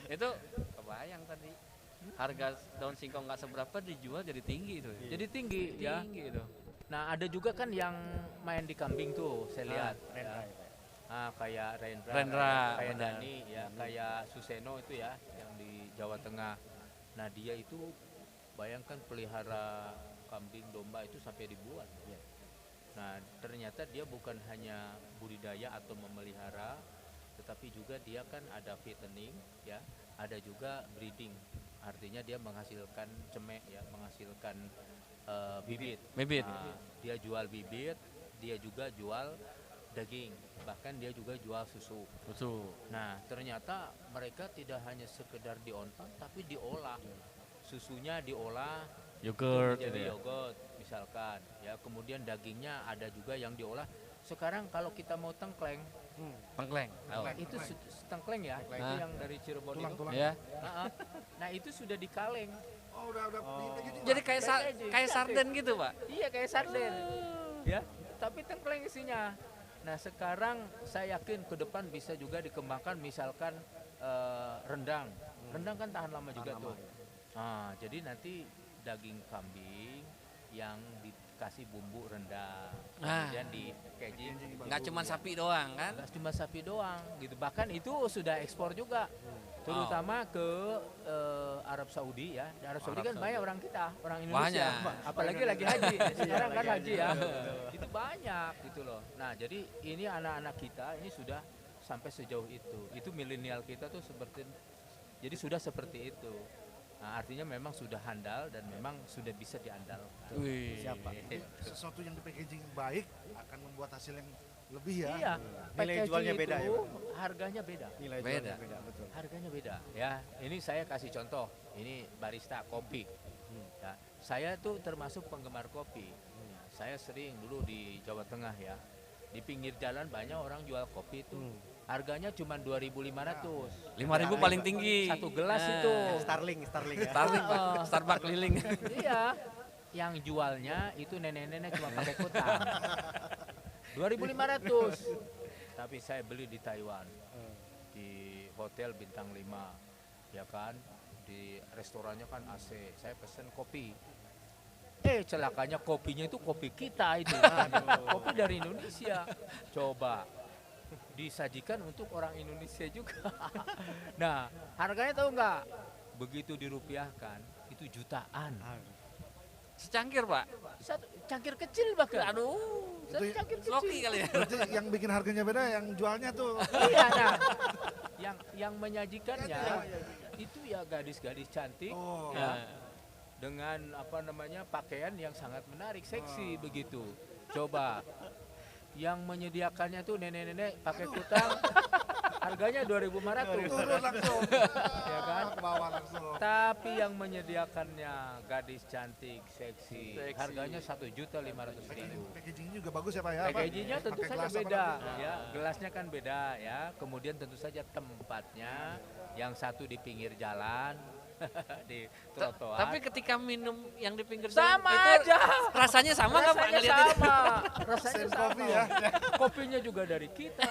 Itu kebayang tadi. Harga daun singkong nggak seberapa dijual jadi tinggi itu. Jadi tinggi ya. Tinggi itu. Nah ada juga kan yang main di kambing tuh saya lihat. Rendra, Ya. ya, Pak. Kayak Rendra, Rendra, kayak benar. Dani ya, kayak Suseno itu ya yang di Jawa Tengah. Nah dia itu bayangkan pelihara kambing domba itu sampai ribuan. Iya. Nah ternyata dia bukan hanya budidaya atau memelihara, tetapi juga dia kan ada fattening ya, ada juga breeding. Artinya dia menghasilkan cemek ya, menghasilkan bibit. Bibit. Nah, dia jual bibit, dia juga jual daging, bahkan dia juga jual susu. Betul. Nah, ternyata mereka tidak hanya sekedar diontang, tapi diolah. Susunya diolah Yogurt jadi gitu ya. yogurt misalkan, ya. Kemudian dagingnya ada juga yang diolah. Sekarang kalau kita mau tengkleng, Tengkleng. Oh. itu tengkleng ya, itu Ah. yang dari Cirebon itu. Tulang-tulang. Ya. Nah, itu sudah dikaleng. Oh, udah packaging. Jadi kayak Packaging. kayak sarden gitu Pak. Iya kayak sarden, ya. Tapi tengkleng isinya. Nah sekarang saya yakin ke depan bisa juga dikembangkan misalkan rendang. Rendang kan tahan lama juga tuh. Nah, jadi nanti daging kambing yang dikasih bumbu rendang, kemudian di packaging. Nggak cuma sapi doang kan? Nggak cuma sapi doang gitu. Bahkan itu sudah ekspor juga. Terutama ke Arab Saudi ya. Di Arab Saudi kan banyak orang kita, orang Indonesia. Banyak. Apalagi lagi haji. Sekarang kan haji ya. Itu banyak gitu loh. Nah, jadi ini anak-anak kita ini sudah sampai sejauh itu. Itu milenial kita tuh jadi sudah seperti itu. Nah, artinya memang sudah handal dan memang sudah bisa diandalkan. Wih. Siapa? Sesuatu yang di packaging baik akan membuat hasil yang lebih ya. Iya. Nilai Packaging jualnya beda itu ya, Pak? harganya beda. Nilai Beda. jualnya beda, betul. Harganya beda ya. Ini saya kasih contoh. Ini barista kopi. Ya, saya tuh termasuk penggemar kopi. Ya, saya sering dulu di Jawa Tengah ya. Di pinggir jalan banyak orang jual kopi itu. Harganya cuma 2.500. 5.000 paling tinggi. Satu gelas Nah. itu. Starling ya. Starling Pak. Starbucks keliling. Iya. Yang jualnya itu nenek-nenek cuma pakai kutang. 2.500. Tapi saya beli di Taiwan. Di hotel bintang 5. Ya kan? Di restorannya kan AC. Saya pesen kopi. Celakanya kopinya itu kopi kita itu. Kopi dari Indonesia. Coba disajikan untuk orang Indonesia juga. Nah, harganya tahu nggak? Begitu dirupiahkan, itu jutaan. Secangkir Pak. Satu cangkir kecil bahkan. Aduh. Satu Itu cangkir Sloki kecil. kali ya. Berarti yang bikin harganya beda yang jualnya tuh. Iya, nah. Yang menyajikannya itu ya gadis-gadis cantik Oh. ya. Dengan apa namanya pakaian yang sangat menarik, seksi begitu. Coba yang menyediakannya tuh nenek-nenek pakai kutang, harganya 2.500. Turun langsung. Ya kan? Ke bawah langsung. Tapi yang menyediakannya gadis cantik, seksi, Seksi. harganya 1.500.000. Packagingnya juga bagus ya Pak ya. Pak? Packagingnya tentu Pakai saja gelas apa beda, nanti? ya gelasnya kan beda ya. Kemudian tentu saja tempatnya, yang satu di pinggir jalan, di trotoar. Tapi ketika minum yang di pinggir Sama jalan itu aja. rasanya sama nggak Pak Rasanya ngeliatnya? sama, rasanya Sen sama. kopi ya. Kopinya juga dari kita,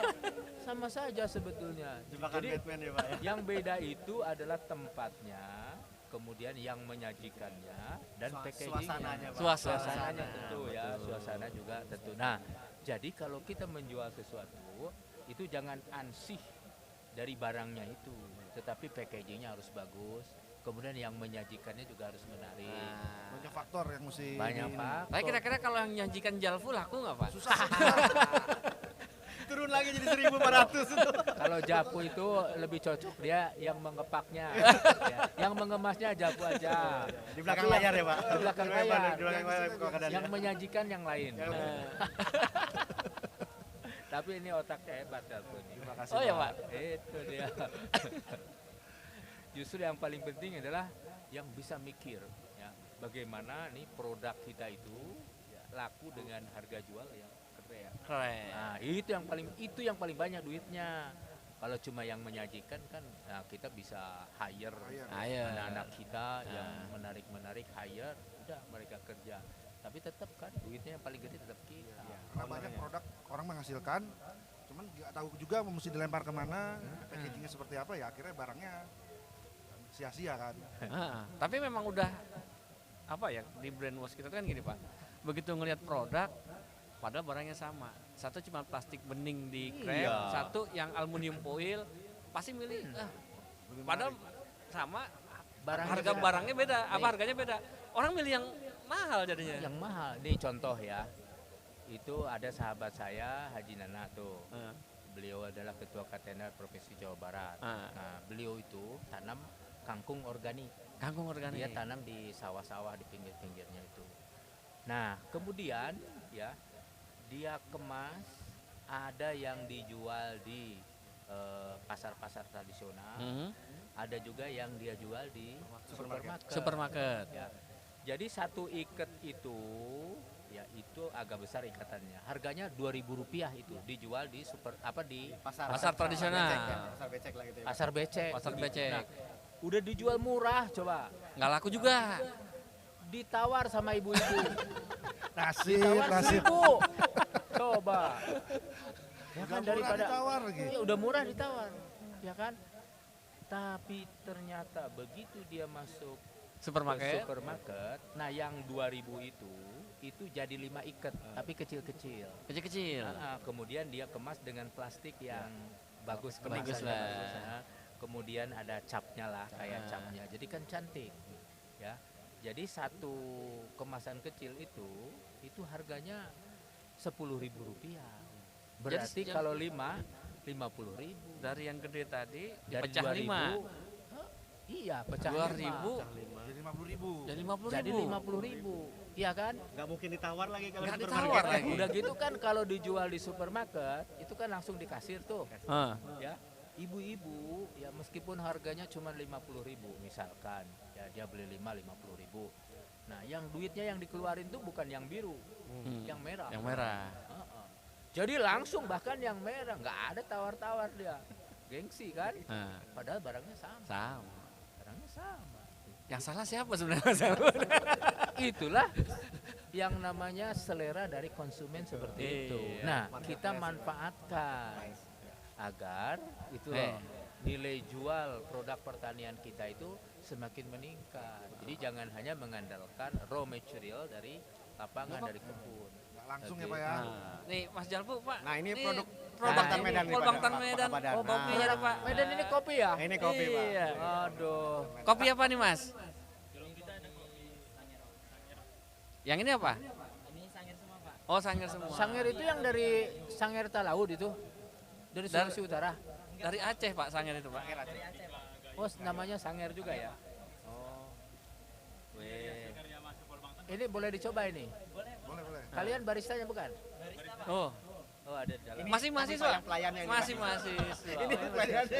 sama saja sebetulnya. Jebakan Jadi Batman ya Pak ya. yang beda itu adalah tempatnya, kemudian yang menyajikannya dan packagingnya. Suasananya, Pak. Suasananya tentu ya, suasana juga tentu. Nah, jadi kalau kita menjual sesuatu itu jangan ansih dari barangnya itu, tetapi packagingnya harus bagus, kemudian yang menyajikannya juga harus menarik. Banyak faktor yang mesti Banyak ini. Pak. Tapi kira-kira kalau yang nyajikan jalfu laku nggak Pak? Susah. Turun lagi jadi 1.400 itu. Kalau japu itu lebih cocok dia yang mengepaknya, ya. Yang mengemasnya japu aja. Di belakang Tapi layar yang- ya, Pak. Di belakang layar. Di belakang layar keadaannya. Yang menyajikan yang lain. Ya, Tapi ini otaknya hebat japu ini. Terima kasih. Oh ya Pak. Itu dia. Justru yang paling penting adalah yang bisa mikir, ya, bagaimana nih produk kita itu ya, laku dengan harga jual yang keren. Keren. Nah, itu yang paling banyak duitnya. Kalau cuma yang menyajikan kan, nah, kita bisa hire Ayo. anak-anak kita yang Nah. menarik hire, udah mereka kerja. Tapi tetap kan duitnya yang paling gede tetap kita. Karena banyak produk orang menghasilkan, cuman nggak tahu juga mesti dilempar kemana, packagingnya seperti apa ya akhirnya barangnya sia-sia kan. Tapi memang udah apa ya di brainwash kita tuh kan gini Pak. Begitu ngelihat produk, padahal barangnya sama. Satu cuma plastik bening di krem, Iya. satu yang aluminium foil, pasti milih. Padahal sama, harga barangnya beda, apa harganya beda. Orang milih yang mahal jadinya. Yang mahal. Nih contoh ya, itu ada sahabat saya Haji Nana tuh. Beliau adalah ketua Katenar Provinsi Jawa Barat. Nah, beliau itu tanam kangkung organik. Kangkung organik. Dia tanam di sawah-sawah di pinggir-pinggirnya itu. Nah, kemudian ya dia kemas, ada yang dijual di pasar-pasar tradisional, ada juga yang dia jual di supermarket. Supermarket. Ya. Jadi satu ikat itu ya itu agak besar ikatannya. Harganya Rp2.000 itu dijual di Pasar tradisional. becek ya, pasar becek lah gitu ya. pasar becek. Pasar begitu. becek. Nah, udah dijual murah coba. Nggak laku juga. Ditawar sama ibu-ibu. Nasib, Ditawar nasib. 1.000. Coba. Ya Udah kan murah daripada ditawar lagi. Iya, udah murah ditawar. Ya kan? Tapi ternyata begitu dia masuk ke Supermarket. supermarket, nah yang 2.000 itu jadi 5 ikat, tapi kecil-kecil. Kecil-kecil. Kemudian dia kemas dengan plastik yang bagus Bagus kemasannya lah. bagus, ya. Kemudian ada capnya lah, kayak capnya. Jadi kan cantik, ya. Jadi satu kemasan kecil itu harganya Rp10.000. Berarti Jadi kalau 5, Rp50.000. Dari yang gede tadi Dari dipecah 2.000, 5. Iya, pecah 2.000 Jadi 50.000. jadi 50.000. jadi 50.000, iya kan? Nggak mungkin ditawar lagi kalau Nggak di ditawar supermarket. lagi. Udah gitu kan kalau dijual di supermarket itu kan langsung di kasir tuh, ya. Ibu-ibu ya meskipun harganya cuma 50.000 misalkan, ya dia beli 50.000. Nah, yang duitnya yang dikeluarin tuh bukan yang biru, yang merah. Yang merah. Heeh. Jadi langsung bahkan yang merah, nggak ada tawar-tawar dia. Gengsi kan? Padahal barangnya sama. Sama. Barangnya sama. Yang salah siapa sebenarnya? Itulah yang namanya selera dari konsumen seperti itu. Iya. Nah, kita manfaatkan agar itu Eh. nilai jual produk pertanian kita itu semakin meningkat. Jadi jangan hanya mengandalkan raw material dari lapangan, dari kebun. Nggak langsung ya Oke. Pak ya. Nih Mas Jalpu Pak. Nah, ini produk Bangtan Bangtan Medan nih, Pol Pak. Bangtan Pak Medan. Badan. Oh, kopi Nah. ada Pak. Medan ini kopi ya? Ini kopi, Pak. Iya. Aduh. Kopi apa nih Mas? Yang ini apa? Ini sangir semua Pak. Oh Sangir semua. Sangir itu yang dari Sangir Talaud itu? Dari Sulawesi Utara? Dari Aceh Pak Sangir itu Pak. Dari Aceh Pak. Oh, namanya Sangir juga ya? Oh. Weh. Ini boleh dicoba ini? Boleh, boleh. Kalian baristanya bukan? Oh. Oh, ada di dalam. Masih mahasiswa. yang pelayannya ini, Masih Pak. mahasiswa. Ini pelayannya.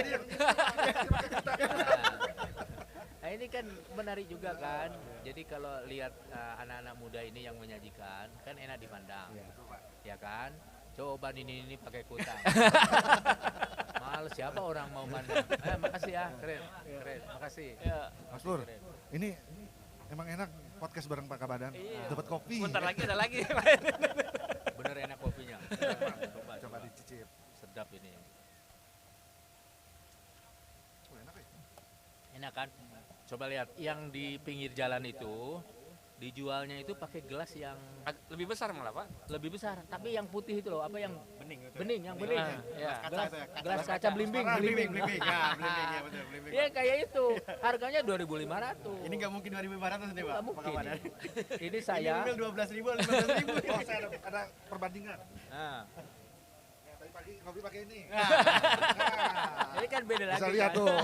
Nah, ini kan menarik juga kan. Jadi kalau lihat anak-anak muda ini yang menyajikan, kan enak dipandang. Ya kan? Coba ini pakai kuota. Males siapa orang mau mandang. Makasih ya, keren. Keren, makasih. Ya. Mas Pur, ini emang enak podcast bareng Pak Kabadan. Iya. Dapat kopi. Bentar lagi ada lagi. Bener enak kopinya. Coba dicicip. Sedap ini. Oh, enak ya. Enak kan? Coba lihat yang di pinggir jalan itu dijualnya itu pakai gelas yang Lebih besar malah Pak. lebih besar, tapi yang putih itu loh, apa yang Bening itu. bening, yang bening. Ya. Kaca itu ya. Gelas kaca belimbing, Belimbing, belimbing. belimbing. Ya, belimbing ya betul, belimbing. Iya kayak itu, harganya 2.500. Ini nggak mungkin 2.500 nih, Pak. Nggak mungkin. Pengamanan. Ini saya. Ini 12.000, 15.000. Oh, saya ada perbandingan. Nah, Ya, tadi pagi ngopi pakai ini. ini kan beda lagi. Bisa lihat kan? tuh.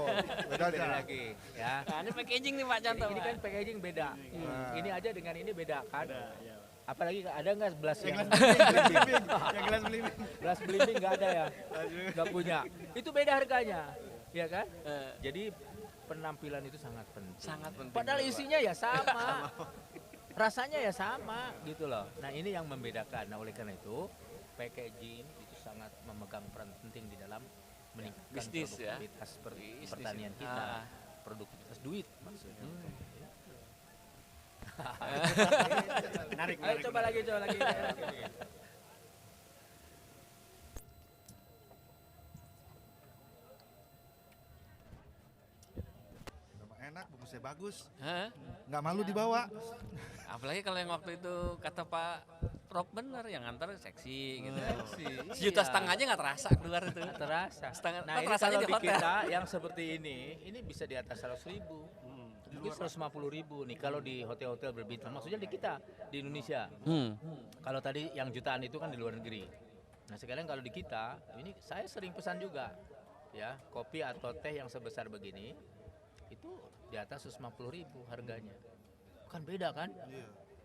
Beda Beda aja. lagi, ya. Nah, ini packaging nih Pak contoh. Ini Pak. kan packaging beda. Nah. Ini aja dengan ini beda kan? Iya. Apalagi ada nggak gelas yang Yang gelas belimbing. gelas belimbing nggak ada ya? Nggak punya. Itu beda harganya, ya kan? Jadi penampilan itu sangat penting. Sangat penting. Padahal isinya ya sama, rasanya ya sama gitu loh. Nah ini yang membedakan. Nah oleh karena itu packaging itu sangat memegang peran penting di dalam meningkatkan Bisnis ya. produktivitas Bisnis pertanian ya. kita, Ah. produktivitas duit maksudnya. Menarik, Ayo coba lagi. Enak, bungkusnya bagus. Hah? Nggak malu dibawa. Apalagi kalau yang waktu itu kata Pak Rob bener yang antar seksi gitu. Seksi, Sejuta iya. setengah aja nggak terasa keluar itu. Nggak terasa. Setengah, Nah kan ini rasanya kalau di di hotel. kita yang seperti ini bisa di atas 100.000. Mungkin 150.000 nih kalau di hotel-hotel berbintang. Maksudnya di kita di Indonesia. Kalau tadi yang jutaan itu kan di luar negeri. Nah sekarang kalau di kita ini saya sering pesan juga ya kopi atau teh yang sebesar begini itu di atas 150.000 harganya. Kan beda kan?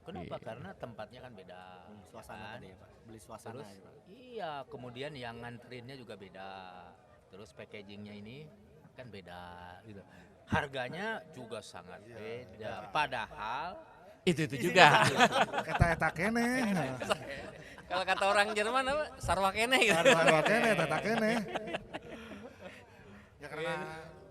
Kenapa? Karena tempatnya kan beda. Suasana kan? tadi ya, Pak. Beli suasana Terus ya, Pak. iya, kemudian yang nganterinnya juga beda. Terus packagingnya ini kan beda gitu. Harganya juga sangat beda. Padahal Itu juga. Eta-eta kene. Kalau kata orang Jerman apa? Sarwakene gitu. Sarwa kene, tata kene. Ya karena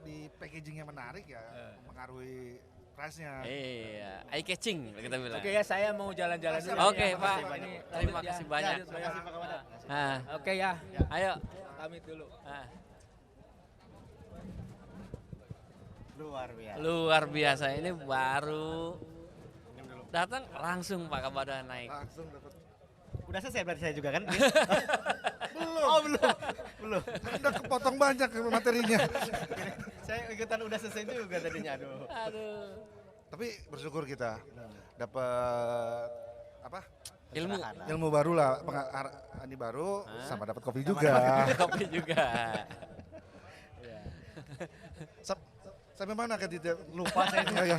di packagingnya menarik ya, mempengaruhi price-nya. Iya, eye catching kita bilang. oke ya saya mau jalan-jalan dulu. Oke, ya. Pak. Ini Terima pamit ya. kasih banyak. Ya, terima kasih, Pak Kamandan. Nah, Oke ya. ayo. Pamit dulu. Nah, Luar biasa. luar biasa ini baru datang langsung Pak Kabadan naik. Langsung dapat. Udah selesai berarti saya juga kan? Belum. Oh belum. Belum. Udah kepotong banyak materinya. Saya ikutan udah selesai juga tadinya. Aduh. Aduh. Tapi bersyukur kita dapat apa? Ilmu. Ilmu baru lah, ini baru sama dapat kopi juga. Kopi juga. Sampai mana kan Lupa saya itu. Ya,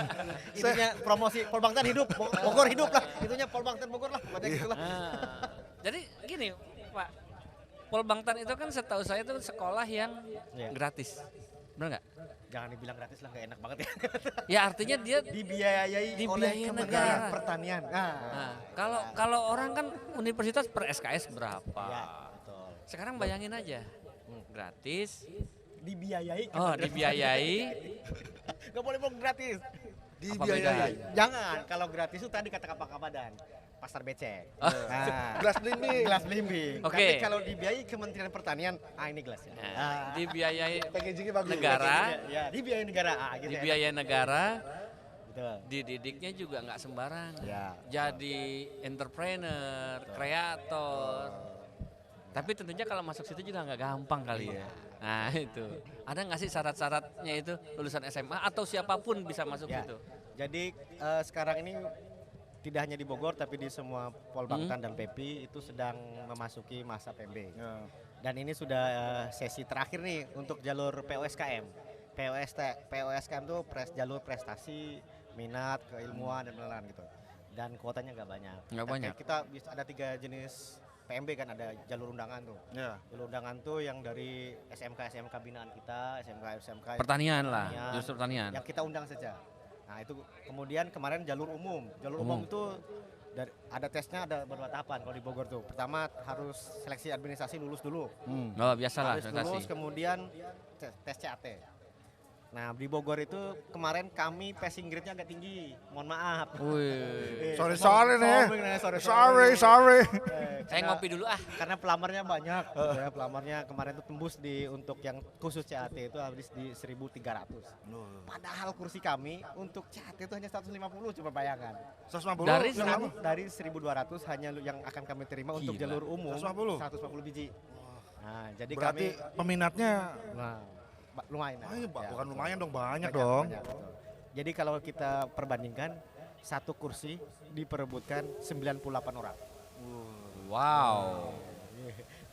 Itunya promosi Polbangtan hidup, Bogor hidup lah. Itunya Polbangtan Bogor lah. Baca gitu lah. Nah, jadi gini Pak, Polbangtan itu kan setahu saya itu sekolah yang Iya. gratis. Benar nggak? Jangan dibilang gratis lah, nggak enak banget ya. Ya artinya dia Dibiayai oleh Dibiayai Kementerian negara. Pertanian. Nah, kalau orang kan universitas per SKS berapa? Ya, betul. Sekarang bayangin aja, gratis. Dibiayai. Oh, dibiayai. Nggak boleh bilang gratis. dibiayai. Jangan, kalau gratis itu tadi kata Pak Kabadan. Pasar becek. Oh. Nah, Gelas belimbing. gelas belimbing. Oke. Tapi kalau dibiayai Kementerian Pertanian, ini gelasnya. Nah, dibiayai Packagingnya bagus. negara, Ya, dibiayai negara. Gitu ya. dibiayai negara, Betul. dididiknya juga nggak sembarangan. Ya. Jadi entrepreneur, kreator. Tapi tentunya kalau masuk situ juga nggak gampang kali ya. Nah itu, ada nggak sih syarat-syaratnya itu lulusan SMA atau siapapun bisa masuk Ya. situ? Jadi sekarang ini tidak hanya di Bogor tapi di semua Polbangtan dan PEPI itu sedang memasuki masa PMB. Dan ini sudah sesi terakhir nih untuk jalur POSKM. POSKM itu jalur prestasi, minat, keilmuan dan lain-lain gitu. Dan kuotanya nggak banyak. Nggak Dan banyak. Kita ada 3 jenis PMB kan, ada jalur undangan tuh. Ya. Jalur undangan tuh yang dari SMK binaan kita, SMK Pertanian lah, Pertanian. justru pertanian. yang kita undang saja. Nah itu kemudian kemarin jalur umum. Jalur umum itu ada tesnya, ada beberapa tahapan kalau di Bogor tuh. Pertama harus seleksi administrasi lulus dulu. Oh biasalah Harus presentasi. lulus kemudian tes CAT. Nah di Bogor itu kemarin kami passing grade-nya agak tinggi, mohon maaf. Wih. Sorry nih. Sorry. Saya ngopi dulu ah. Karena pelamarnya banyak, gitu ya. Pelamarnya kemarin itu tembus untuk yang khusus CAT itu habis di 1.300. Padahal kursi kami untuk CAT itu hanya 150, coba bayangkan. 150 Dari yang lalu? Dari 1.200 hanya yang akan kami terima untuk Gila. jalur umum 150? 150 biji. Nah, jadi Berarti kami peminatnya lumayan. bukan lumayan dong, banyak Banyak, dong. betul. Jadi kalau kita perbandingkan satu kursi diperebutkan 98 orang. Wow.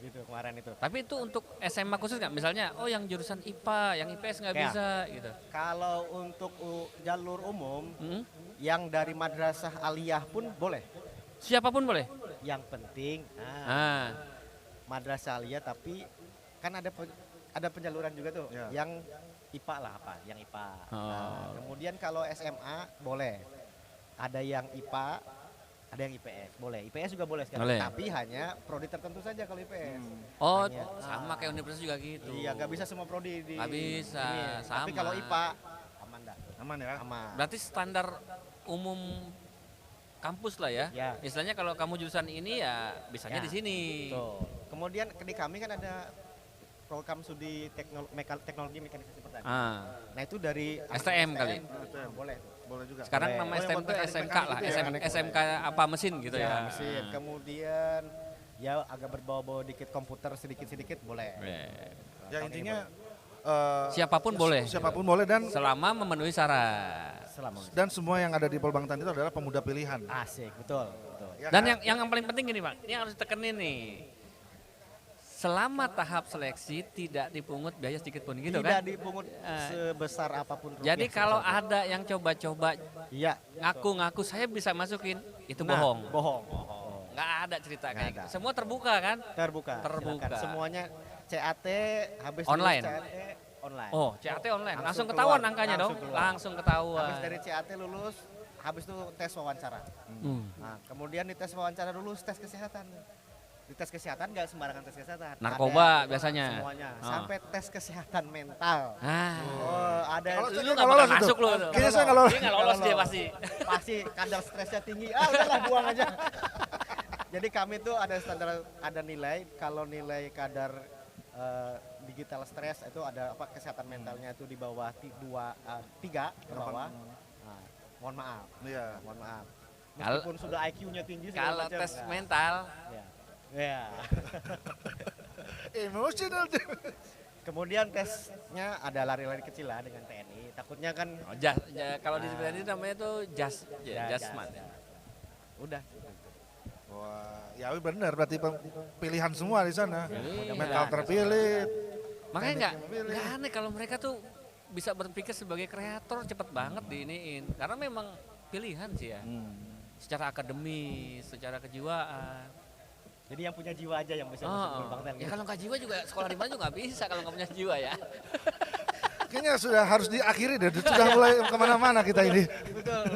Gitu kemarin itu. Tapi itu untuk SMA khusus nggak? Misalnya, oh yang jurusan IPA, yang IPS nggak Ya. bisa gitu. Kalau untuk jalur umum Hmm? yang dari madrasah aliyah pun boleh. Siapapun boleh. Yang penting Ah, madrasah aliyah tapi kan ada penjaluran juga tuh Ya. yang IPA lah apa, yang IPA. Nah, Oh. kemudian kalau SMA boleh. Ada yang IPA, ada yang IPS, boleh. IPS juga boleh sekarang, Boleh. tapi hanya prodi tertentu saja kalau IPS. oh Hanya- sama kayak universitas juga gitu. Iya, nggak bisa semua prodi di Nggak bisa, ini. Tapi sama. kalau IPA aman dah. Aman ya? Aman. Berarti standar umum kampus lah ya. Ya. Istilahnya kalau kamu jurusan ini ya bisanya Ya, di sini. Betul. Kemudian di kami kan ada program studi teknologi mekanisasi pertanian. Ah, Nah itu dari STM kali. Boleh. Boleh juga. sekarang Boleh. nama Oh, yang STM buat itu mekanik- SMK mekanik lah, itu ya? SMK apa mesin gitu ya. Mesin. Kemudian ya agak berbau-bau dikit komputer sedikit-sedikit boleh. Ya. Ya intinya Siapapun boleh. Siapapun boleh dan Selama memenuhi syarat. Selama semua yang ada di Polbangtan itu adalah pemuda pilihan. asik, betul. Ya Dan kan? yang paling penting gini Pak, ini harus ditekenin nih. Selama tahap seleksi tidak dipungut biaya sedikit pun gitu Tidak kan. dipungut Eh, sebesar apapun rupiah. Jadi kalau sebesar- ada yang coba-coba iya, ngaku-ngaku saya bisa masukin, itu Nah, bohong. Bohong. Nggak ada cerita Nggak kayak ada. gitu. Semua terbuka kan? Terbuka. Terbuka. Silakan. Semuanya CAT habis Online. lulus CAT online. Oh, CAT online. Langsung Langsung ketahuan keluar, angkanya dong. langsung keluar. Langsung ketahuan. Habis dari CAT lulus, habis itu tes wawancara. Hmm. Nah, kemudian di tes wawancara lulus tes kesehatan. Di tes kesehatan nggak sembarangan tes kesehatan. Narkoba Ada biasanya. Semuanya. Oh. Sampai tes kesehatan mental. Ah. Oh, ada Kalau Lu saya nggak nggak bakal lolos itu. masuk lu. Kayaknya saya nggak lolos. Dia nggak lolos dia pasti. pasti kadar stresnya tinggi. Ah udahlah buang aja. Jadi kami tuh ada standar, ada nilai. Kalau nilai kadar digital stress itu ada apa kesehatan mentalnya itu di bawah 3 ke bawah. Nah, mohon maaf. Iya. Mohon maaf. Kalau- Meskipun sudah IQ-nya tinggi segala Kalau macam, tes nah, mental, ya. Emosional. Kemudian tesnya ada lari-lari kecil lah dengan TNI. Takutnya kan oh, kalau di sebelah ini namanya tuh jasman. Udah. Wah, ya benar berarti pilihan semua di sana. Iya. Mental terpilih. Makanya nggak aneh kalau mereka tuh bisa berpikir sebagai kreator cepet banget diiniin. Karena memang pilihan sih ya. Secara akademis, secara kejiwaan. Jadi yang punya jiwa aja yang bisa masuk Oh, Polbangtan. ya kalau nggak jiwa juga sekolah di mana juga nggak bisa kalau nggak punya jiwa ya. Kayaknya sudah harus diakhiri deh. Sudah mulai kemana-mana kita ini. Betul.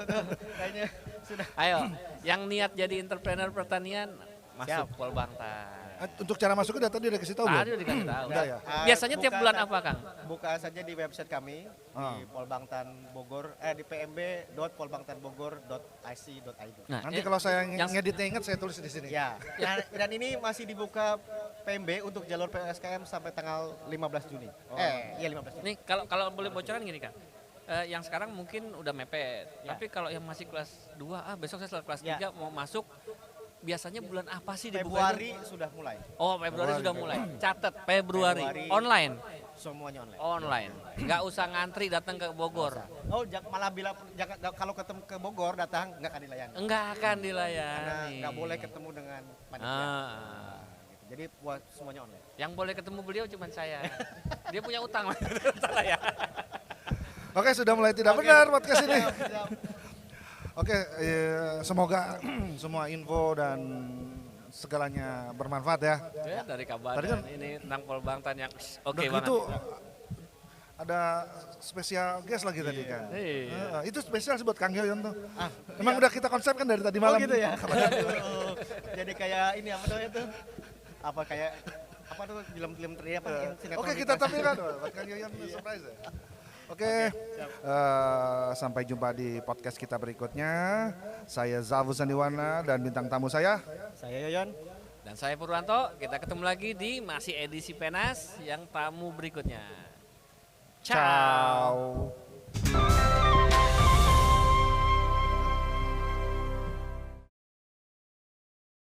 Kayaknya sudah. Ayo, yang niat jadi entrepreneur pertanian masuk Siap. Polbangtan. Untuk cara masuknya tadi udah kasih tahu belum? Tadi udah dikasih tahu. Udah ya? Biasanya tiap Buka bulan sa- apa Kang? Buka saja di website kami di Polbangtan Bogor, di pmb.polbangtanbogor.ic.id. Nah, Nanti kalau saya yang- ngeditnya ingat saya tulis di sini. Ya, dan ini masih dibuka PMB untuk jalur PSKM sampai tanggal 15 Juni. Iya 15 Juni. Nih kalau boleh bocoran gini Kang. Yang sekarang mungkin udah mepet. Ya. Tapi kalau yang masih kelas 2, besok saya setelah kelas Ya. 3 mau masuk, biasanya bulan apa sih dibuka Februari itu? sudah mulai. Oh, Februari sudah mulai. Catat Februari. Februari. Online. Semuanya online. Online. Nggak usah ngantri datang ke Bogor. Oh, malah kalau ketemu ke Bogor datang nggak akan dilayani. Enggak akan Karena dilayani. nggak boleh ketemu dengan panitia. Ah. Gitu. Jadi buat semuanya online. Yang boleh ketemu beliau cuma saya. Dia punya utang salah ya. Oke, sudah mulai tidak benar podcast ini. Siap. Oke, semoga semua info dan segalanya bermanfaat ya. Ya, dari kabar Tadi kan- ini tentang Polbangtan yang oke Udah banget. gitu ada spesial guest lagi tadi kan. Iya. Itu spesial sih buat Kang Yoyon tuh. Emang udah kita konsep kan dari tadi Oh malam. gitu ya. Aduh, jadi kayak ini apa namanya tuh? Apa kayak apa tuh film-film teri apa yang sinetron Oke, gitu. kita tampilkan buat Kang Yoyon surprise ya. Oke, sampai jumpa di podcast kita berikutnya. Saya Zavu Sandiwana dan bintang tamu saya. Saya Yoyon. Dan saya Purwanto, kita ketemu lagi di masih edisi Penas yang tamu berikutnya. Ciao. Ciao.